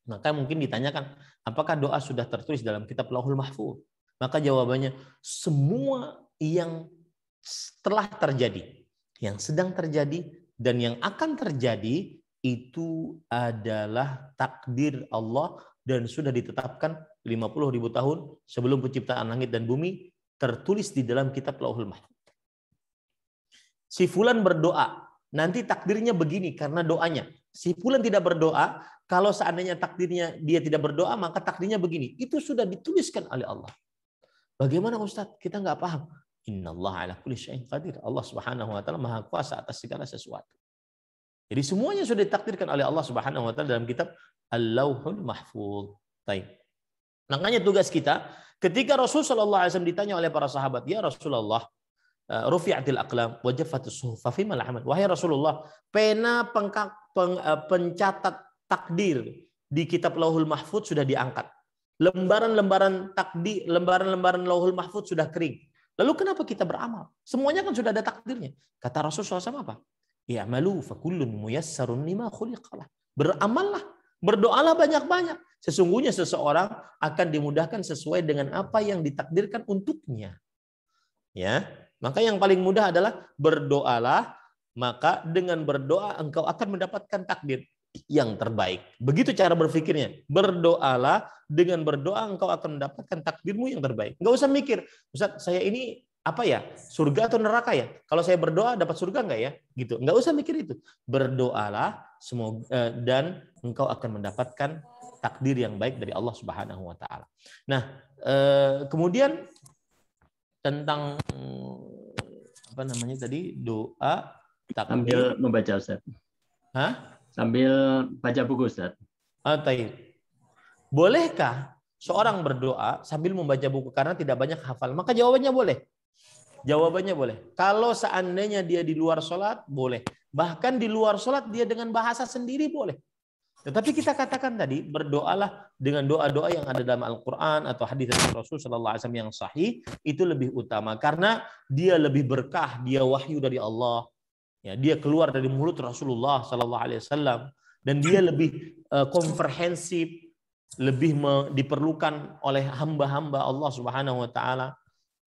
S3: Maka mungkin ditanyakan, apakah doa sudah tertulis dalam kitab Lauhul Mahfuz? Maka jawabannya, semua yang telah terjadi, yang sedang terjadi, dan yang akan terjadi, itu adalah takdir Allah dan sudah ditetapkan 50.000 tahun sebelum penciptaan langit dan bumi, tertulis di dalam kitab Lauhul Mahfuz. Si fulan berdoa, nanti takdirnya begini karena doanya. Si fulan tidak berdoa, kalau seandainya takdirnya dia tidak berdoa, maka takdirnya begini. Itu sudah dituliskan oleh Allah. Bagaimana Ustadz? Kita nggak paham. Innallaha ala kulli syai'in qadir. Allah Subhanahu wa taala Maha Kuasa atas segala sesuatu. Jadi semuanya sudah ditakdirkan oleh Allah Subhanahu wa taala dalam kitab Al-Lauhul Mahfuz. Baik. Makanya tugas kita ketika Rasulullah sallallahu alaihi wasallam ditanya oleh para sahabat, "Ya Rasulullah, rufi'atil aqlam wa jaffatus suhuf, fa fima al-amal?" Wahai Rasulullah, pena pencatat takdir di kitab Lauhul Mahfuz sudah diangkat. Lembaran-lembaran takdir, lembaran-lembaran Lauhul Mahfuz sudah kering. Lalu kenapa kita beramal? Semuanya kan sudah ada takdirnya. Kata Rasulullah SAW apa? I'malu fa kullun muyassarun lima khuliqalah. Beramallah, berdoalah banyak-banyak. Sesungguhnya seseorang akan dimudahkan sesuai dengan apa yang ditakdirkan untuknya. Ya, maka yang paling mudah adalah berdoalah, maka dengan berdoa engkau akan mendapatkan takdir. yang terbaik. Begitu cara berpikirnya. Berdoalah, dengan berdoa engkau akan mendapatkan takdirmu yang terbaik. Enggak usah mikir, Ustaz, saya ini apa ya? Surga atau neraka ya? Kalau saya berdoa dapat surga enggak ya? Gitu. Enggak usah mikir itu. Berdoalah semoga dan engkau akan mendapatkan takdir yang baik dari Allah Subhanahu wa taala. Nah, kemudian tentang apa namanya tadi? Doa takdir
S4: Sambil membaca, Ustaz.
S3: Hah?
S4: Sambil baca buku, Ustaz.
S3: Bolehkah seorang berdoa sambil membaca buku karena tidak banyak hafal? Maka jawabannya boleh. Jawabannya boleh. Kalau seandainya dia di luar sholat, boleh. Bahkan di luar sholat dia dengan bahasa sendiri boleh. Tetapi kita katakan tadi, berdoalah dengan doa-doa yang ada dalam Al-Quran atau hadis dari Rasul Sallallahu Alaihi Wasallam yang sahih, itu lebih utama. Karena dia lebih berkah, dia wahyu dari Allah. Ya, dia keluar dari mulut Rasulullah Sallallahu Alaihi Wasallam dan dia lebih komprehensif, lebih diperlukan oleh hamba-hamba Allah Subhanahu Wa Taala,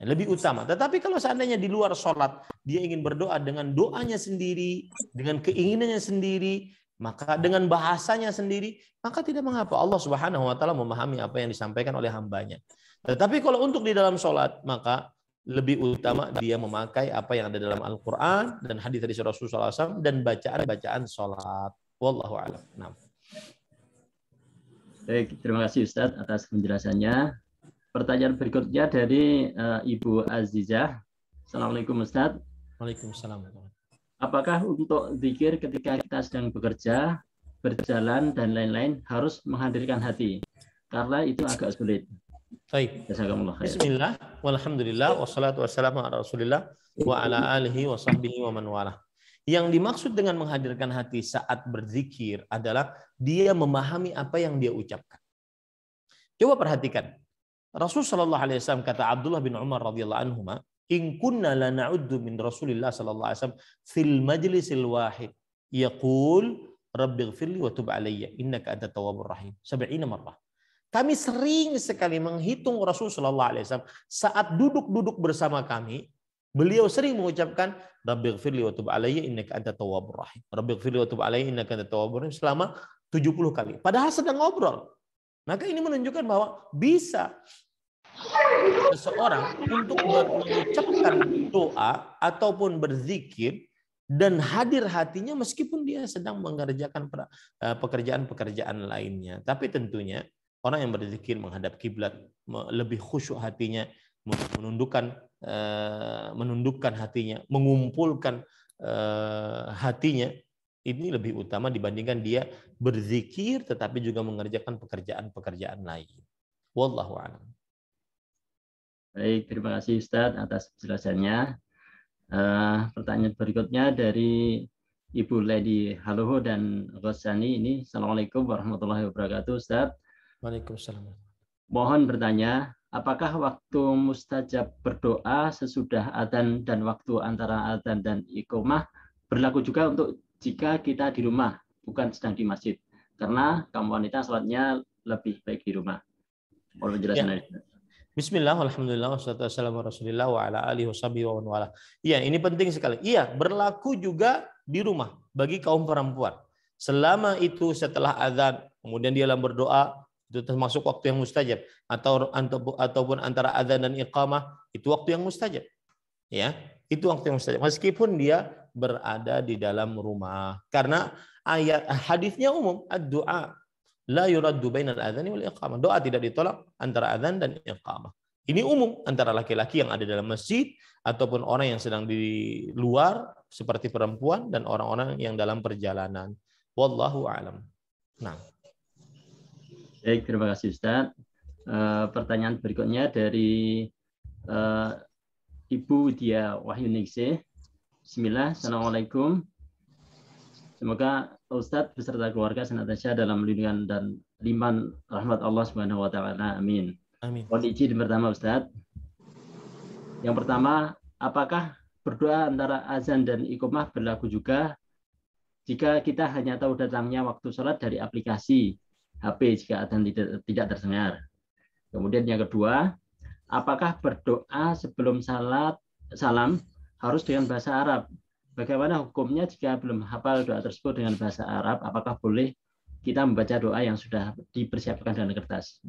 S3: lebih utama. Tetapi kalau seandainya di luar sholat dia ingin berdoa dengan doanya sendiri, dengan keinginannya sendiri, maka dengan bahasanya sendiri, maka tidak mengapa. Allah Subhanahu Wa Taala memahami apa yang disampaikan oleh hambanya. Tetapi kalau untuk di dalam sholat, maka lebih utama dia memakai apa yang ada dalam Al-Quran dan hadis dari Rasulullah SAW dan bacaan-bacaan sholat. Wallahu a'lam. Nah.
S4: Baik, terima kasih Ustadz atas penjelasannya. Pertanyaan berikutnya dari Ibu Azizah. Assalamualaikum Ustadz.
S3: Waalaikumsalam.
S4: Apakah untuk zikir ketika kita sedang bekerja, berjalan, dan lain-lain harus menghadirkan hati? Karena itu agak sulit.
S3: Baik. Bismillah, walhamdulillah, wassalatu wassalamu ala Rasulillah wa ala alihi wa sahbihi wa man walah. Yang dimaksud dengan menghadirkan hati saat berzikir adalah dia memahami apa yang dia ucapkan. Coba perhatikan. Rasul sallallahu alaihi wasallam kata Abdullah bin Umar radhiyallahu anhuma, "In kunna la na'uddu min Rasulillah sallallahu alaihi wasallam fil majlisil wahid yaqul rabbighfirli wa tub alayya innaka antat tawwabur rahim 70 marrah." Kami sering sekali menghitung Rasulullah Sallallahu Alaihi Wasallam saat duduk-duduk bersama kami, beliau sering mengucapkan Rabbighfirli wa tub alayya innaka antat tawwabur rahim. Rabbighfirli wa tub alayya innaka antat tawwabur rahim selama 70 kali. Padahal sedang ngobrol. Maka ini menunjukkan bahwa bisa seseorang untuk mengucapkan doa ataupun berzikir dan hadir hatinya meskipun dia sedang mengerjakan pekerjaan-pekerjaan lainnya. Tapi tentunya orang yang berzikir menghadap kiblat, lebih khusyuk hatinya, menundukkan hatinya, mengumpulkan hatinya, ini lebih utama dibandingkan dia berzikir tetapi juga mengerjakan pekerjaan-pekerjaan lain. Wallahu a'lam.
S4: Baik, terima kasih Ustadz atas penjelasannya. Pertanyaan berikutnya dari Ibu Lady Haloho dan Ghosani ini. Assalamualaikum warahmatullahi wabarakatuh Ustadz.
S3: Waalaikumsalam.
S4: Mohon bertanya, apakah waktu mustajab berdoa sesudah adzan dan waktu antara adzan dan iqamah berlaku juga untuk jika kita di rumah, bukan sedang di masjid? Karena kaum wanita sholatnya lebih baik di rumah. Mohon penjelasan.
S3: Ya. Bismillah, alhamdulillah, wassalatu wassalamu ala Rasulillah wa ala alihi washabihi wa man wala. Iya, ini penting sekali. Iya, berlaku juga di rumah bagi kaum perempuan. Selama itu setelah adzan, kemudian dia berdoa, itu termasuk waktu yang mustajab, ataupun antara adzan dan iqamah, itu waktu yang mustajab. Ya, itu waktu yang mustajab. Meskipun dia berada di dalam rumah. Karena ayat hadisnya umum, ad-du'a la yuraddu bainal adzani wal iqamah. Doa tidak ditolak antara adzan dan iqamah. Ini umum antara laki-laki yang ada dalam masjid ataupun orang yang sedang di luar seperti perempuan dan orang-orang yang dalam perjalanan. Wallahu a'lam. Nah.
S4: Baik, terima kasih Ustaz. Pertanyaan berikutnya dari Ibu Dia Wahyuningsih. Bismillah, Assalamualaikum. Semoga Ustadz beserta keluarga senantiasa dalam lindungan dan limpahan rahmat Allah Subhanahu wa taala. Amin.
S3: Amin.
S4: Mohon izin pertama Ustadz. Yang pertama, apakah berdoa antara azan dan iqamah berlaku juga jika kita hanya tahu datangnya waktu sholat dari aplikasi HP jika adzan tidak terdengar? Kemudian yang kedua, apakah berdoa sebelum salam harus dengan bahasa Arab bagaimana hukumnya jika belum hafal doa tersebut dengan bahasa Arab? Apakah boleh kita membaca doa yang sudah dipersiapkan dengan kertas?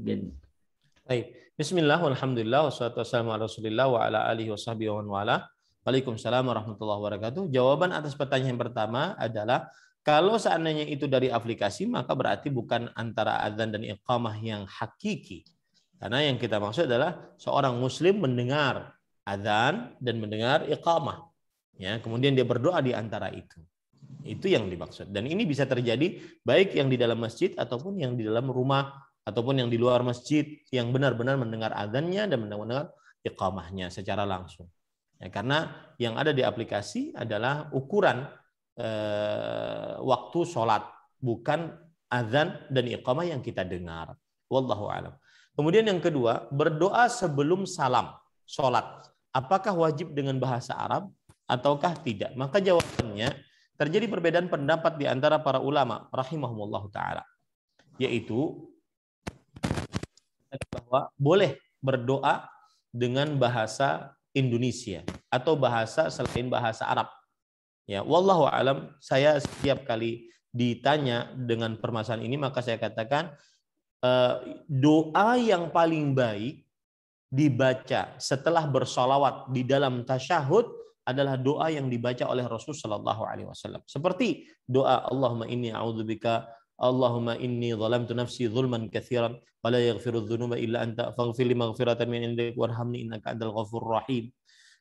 S3: Baik. Bismillah, walhamdulillah, wassalatu wassalamu ala rasulillah wa ala alihi wa sahbihi wa man wala. Waalaikumsalam warahmatullahi wabarakatuh. Jawaban atas pertanyaan yang pertama adalah kalau seandainya itu dari aplikasi, maka berarti bukan antara adzan dan iqamah yang hakiki. Karena yang kita maksud adalah seorang muslim mendengar adzan dan mendengar iqamah. Ya, kemudian dia berdoa di antara itu. Itu yang dimaksud. Dan ini bisa terjadi baik yang di dalam masjid ataupun yang di dalam rumah ataupun yang di luar masjid yang benar-benar mendengar adzannya dan mendengar iqamahnya secara langsung. Ya, karena yang ada di aplikasi adalah ukuran waktu sholat, bukan adzan dan iqamah yang kita dengar. Wallahu a'lam. Kemudian yang kedua, berdoa sebelum salam sholat. Apakah wajib dengan bahasa Arab ataukah tidak? Maka jawabannya terjadi perbedaan pendapat di antara para ulama rahimahumullah ta'ala. Yaitu bahwa boleh berdoa dengan bahasa Indonesia atau bahasa selain bahasa Arab. Ya, wallahu alam, saya setiap kali ditanya dengan permasalahan ini maka saya katakan doa yang paling baik dibaca setelah bersolawat di dalam tasyahud adalah doa yang dibaca oleh Rasulullah SAW. Seperti doa Allahumma inni a'udzubika Allahumma inni zalamtu nafsi zulman katsiran wa la yaghfiru dzunuba illa anta faghfir li maghfiratan min indik warhamni innaka antal ghafurur rahim.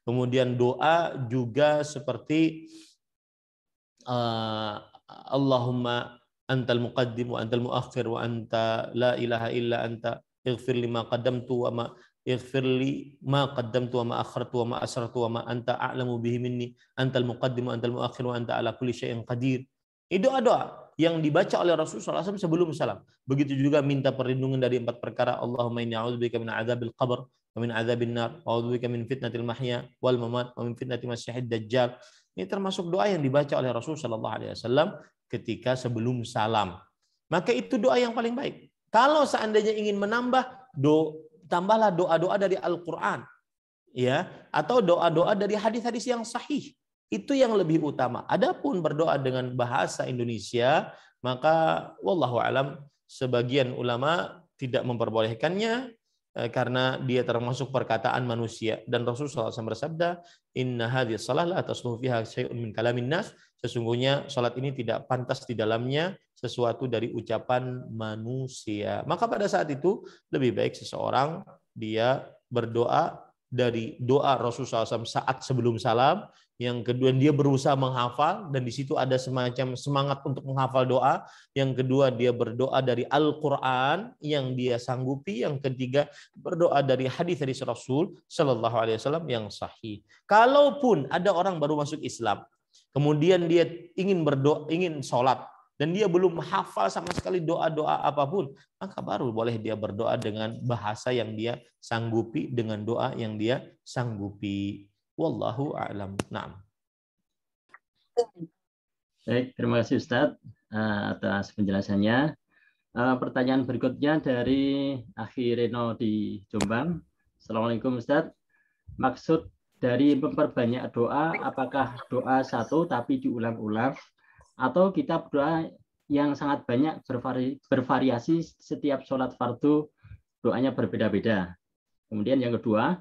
S3: Kemudian doa juga seperti Allahumma antal muqaddim wa antal muakhir wa anta la ilaha illa anta ighfir lima qaddamtu wa ma ighfir li ma qaddamtu wa ma akhartu wa ma asrartu wa ma anta a'lamu bihi minni antal muqaddim wa antal muakhir wa anta ala kulli syai'in qadir. Itu doa yang dibaca oleh Rasulullah SAW sebelum salam. Begitu juga minta perlindungan dari 4 perkara. Allahumma inni a'udzubika min adzabil qabr wa min adzabin nar wa a'udzubika min fitnatil mahya wal mamat wa min fitnatil masiihid dajjal. Ini termasuk doa yang dibaca oleh Rasulullah SAW ketika sebelum salam. Maka itu doa yang paling baik. Kalau seandainya ingin menambah, tambahlah doa-doa dari Al-Qur'an. Ya, atau doa-doa dari hadis-hadis yang sahih. Itu yang lebih utama. Adapun berdoa dengan bahasa Indonesia, maka wallahu alam sebagian ulama tidak memperbolehkannya karena dia termasuk perkataan manusia, dan Rasulullah SAW bersabda, inna hadhihi shalah la tasluhu fiha syai'un min kalamin nas, sesungguhnya salat ini tidak pantas di dalamnya sesuatu dari ucapan manusia. Maka pada saat itu lebih baik seseorang dia berdoa dari doa Rasulullah SAW saat sebelum salam. Yang kedua, dia berusaha menghafal dan di situ ada semacam semangat untuk menghafal doa. Yang kedua, dia berdoa dari Al-Qur'an yang dia sanggupi. Yang ketiga, berdoa dari hadis-hadis Rasul Shallallahu Alaihi Wasallam yang sahih. Kalaupun ada orang baru masuk Islam, kemudian dia ingin berdoa, ingin sholat, dan dia belum hafal sama sekali doa-doa apapun, maka baru boleh dia berdoa dengan bahasa yang dia sanggupi, dengan doa yang dia sanggupi. Wallahu a'lam. Naam.
S4: Baik, terima kasih Ustadz atas penjelasannya. Pertanyaan berikutnya dari Akhi Reno di Jombang. Assalamualaikum Ustadz. Maksud dari memperbanyak doa, apakah doa satu tapi diulang-ulang, atau kita doa yang sangat banyak bervariasi setiap sholat fardu doanya berbeda-beda? Kemudian yang kedua,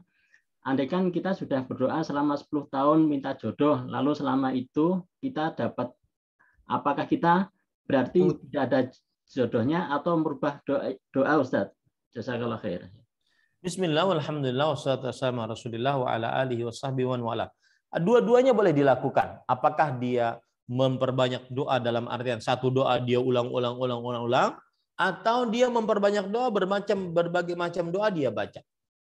S4: andaikan kita sudah berdoa selama 10 tahun minta jodoh, lalu selama itu kita dapat, apakah kita berarti tidak ada jodohnya atau merubah doa Ustaz? Jazakallah khair.
S3: Bismillah, walhamdulillah, wassalatu wassalamu ala rasulillah wa ala alihi wa sahbihi wa wala. Dua-duanya boleh dilakukan. Apakah dia memperbanyak doa dalam artian satu doa dia ulang-ulang, atau dia memperbanyak doa berbagai macam doa dia baca.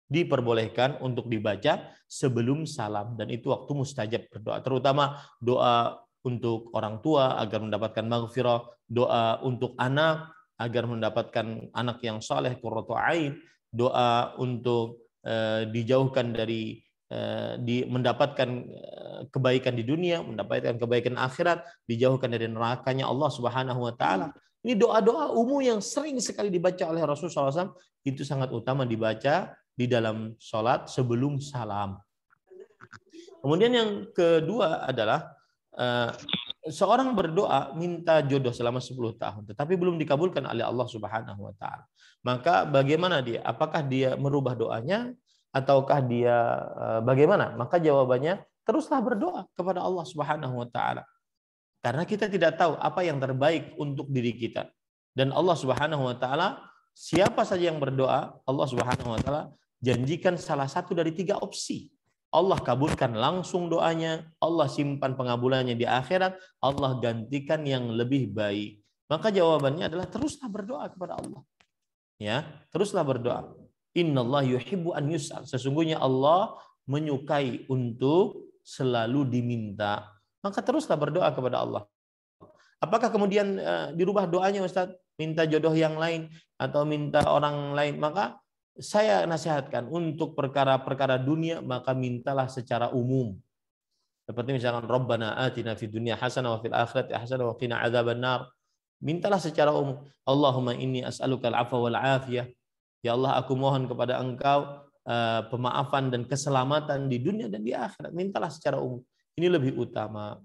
S3: Diperbolehkan untuk dibaca sebelum salam, dan itu waktu mustajab berdoa, terutama doa untuk orang tua agar mendapatkan maghfirah, doa untuk anak agar mendapatkan anak yang saleh qurratu ain, doa untuk dijauhkan dari mendapatkan kebaikan di dunia, mendapatkan kebaikan akhirat, dijauhkan dari nerakanya Allah Subhanahu wa taala. Ini doa-doa umum yang sering sekali dibaca oleh Rasulullah SAW, itu sangat utama dibaca di dalam sholat sebelum salam. Kemudian yang kedua adalah seorang berdoa minta jodoh selama 10 tahun tetapi belum dikabulkan oleh Allah Subhanahu wa taala. Maka bagaimana dia? Apakah dia merubah doanya ataukah dia bagaimana? Maka jawabannya teruslah berdoa kepada Allah Subhanahu wa taala. Karena kita tidak tahu apa yang terbaik untuk diri kita. Dan Allah Subhanahu wa taala, siapa saja yang berdoa, Allah Subhanahu wa taala janjikan salah satu dari 3 opsi. Allah kabulkan langsung doanya, Allah simpan pengabulannya di akhirat, Allah gantikan yang lebih baik. Maka jawabannya adalah teruslah berdoa kepada Allah. Ya, teruslah berdoa. Innallaha yuhibbu an yus'al. Sesungguhnya Allah menyukai untuk selalu diminta. Maka teruslah berdoa kepada Allah. Apakah kemudian dirubah doanya Ustaz? Minta jodoh yang lain atau minta orang lain? Maka saya nasihatkan untuk perkara-perkara dunia maka mintalah secara umum. Seperti misalkan Rabbana atina fid dunya hasanah wa fil akhirati hasanah wa qina adzabannar. Mintalah secara umum. Allahumma inni as'alukal afwa wal afiyah. Ya Allah, aku mohon kepada Engkau pemaafan dan keselamatan di dunia dan di akhirat. Mintalah secara umum. Ini lebih utama.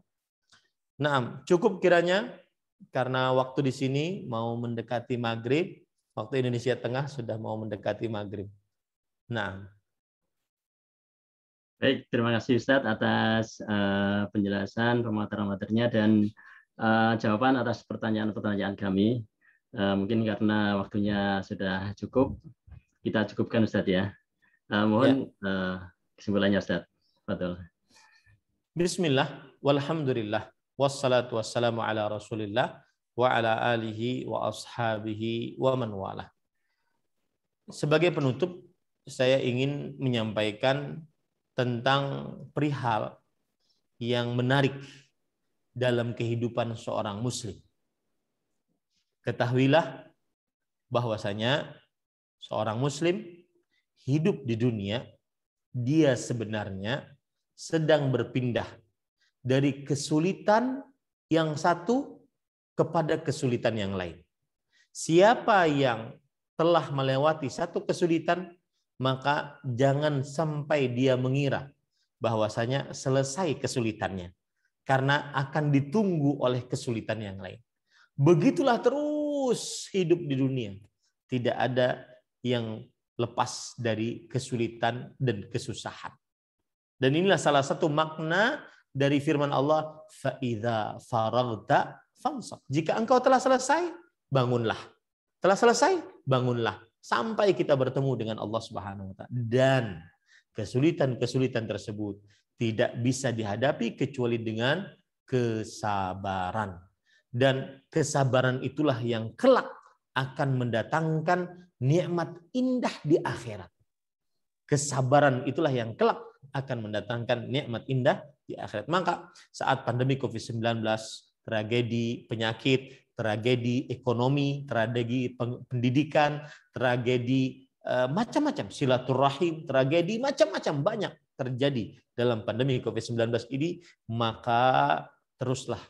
S3: Nah, cukup kiranya karena waktu di sini mau mendekati maghrib. Waktu Indonesia Tengah sudah mau mendekati maghrib. Nah,
S4: baik, terima kasih Ustadz atas penjelasan pemaparan-materinya dan jawaban atas pertanyaan-pertanyaan kami. Mungkin karena waktunya sudah cukup, kita cukupkan Ustadz ya. Mohon kesimpulannya Ustadz. Betul.
S3: Bismillah, walhamdulillah, wassalatu wassalamu ala rasulillah wa ala alihi wa ashabihi wa man wala. Sebagai penutup, saya ingin menyampaikan tentang perihal yang menarik dalam kehidupan seorang muslim. Ketahuilah bahwasanya seorang muslim hidup di dunia, dia sebenarnya sedang berpindah dari kesulitan yang satu kepada kesulitan yang lain. Siapa yang telah melewati satu kesulitan, maka jangan sampai dia mengira bahwasanya selesai kesulitannya, karena akan ditunggu oleh kesulitan yang lain. Begitulah terus hidup di dunia. Tidak ada yang lepas dari kesulitan dan kesusahan. Dan inilah salah satu makna dari firman Allah, فَإِذَا فَرَغْتَ fansab. Jika engkau telah selesai, bangunlah. Telah selesai, bangunlah. Sampai kita bertemu dengan Allah Subhanahu wa taala. Dan kesulitan-kesulitan tersebut tidak bisa dihadapi kecuali dengan kesabaran. Dan kesabaran itulah yang kelak akan mendatangkan nikmat indah di akhirat. Kesabaran itulah yang kelak akan mendatangkan nikmat indah di akhirat. Maka saat pandemi COVID-19, tragedi penyakit, tragedi ekonomi, tragedi pendidikan, tragedi macam-macam, silaturahim, tragedi macam-macam banyak terjadi dalam pandemi COVID-19 ini, maka teruslah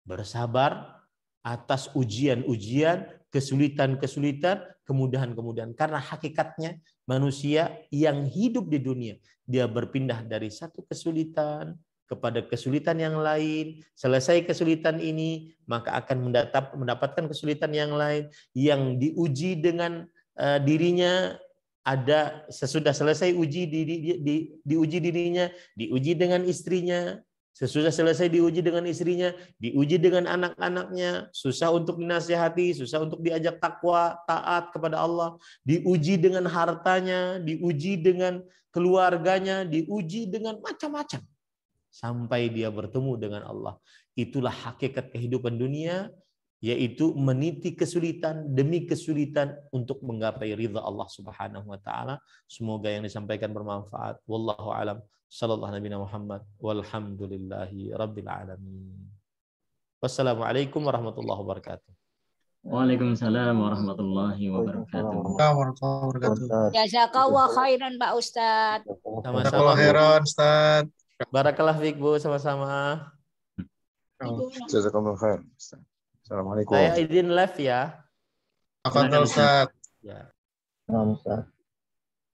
S3: bersabar atas ujian-ujian, kesulitan-kesulitan, kemudahan-kemudahan. Karena hakikatnya manusia yang hidup di dunia, dia berpindah dari satu kesulitan kepada kesulitan yang lain. Selesai kesulitan ini, maka akan mendapatkan kesulitan yang lain yang diuji dengan dirinya. Ada sesudah selesai diuji dirinya, diuji dengan istrinya. Sesudah selesai diuji dengan istrinya, diuji dengan anak-anaknya, susah untuk dinasihati, susah untuk diajak takwa, taat kepada Allah, diuji dengan hartanya, diuji dengan keluarganya, diuji dengan macam-macam. Sampai dia bertemu dengan Allah. Itulah hakikat kehidupan dunia, yaitu meniti kesulitan demi kesulitan untuk menggapai ridha Allah Subhanahu wa taala. Semoga yang disampaikan bermanfaat. Wallahu alam. Sallallahu Nabi Muhammad walhamdulillahi rabbil alamin. Wassalamualaikum warahmatullahi wabarakatuh.
S4: Waalaikumsalam warahmatullahi wabarakatuh.
S5: Jazakallah khairan Pak Ustadz.
S3: Sama-sama.
S6: Khairan Ustaz.
S3: Barakallah fiik Bu, sama-sama.
S6: Jazakallah khair. Assalamualaikum.
S3: Saya izin live ya.
S6: Afadhal Ustaz.
S3: Ya.
S2: Ustaz.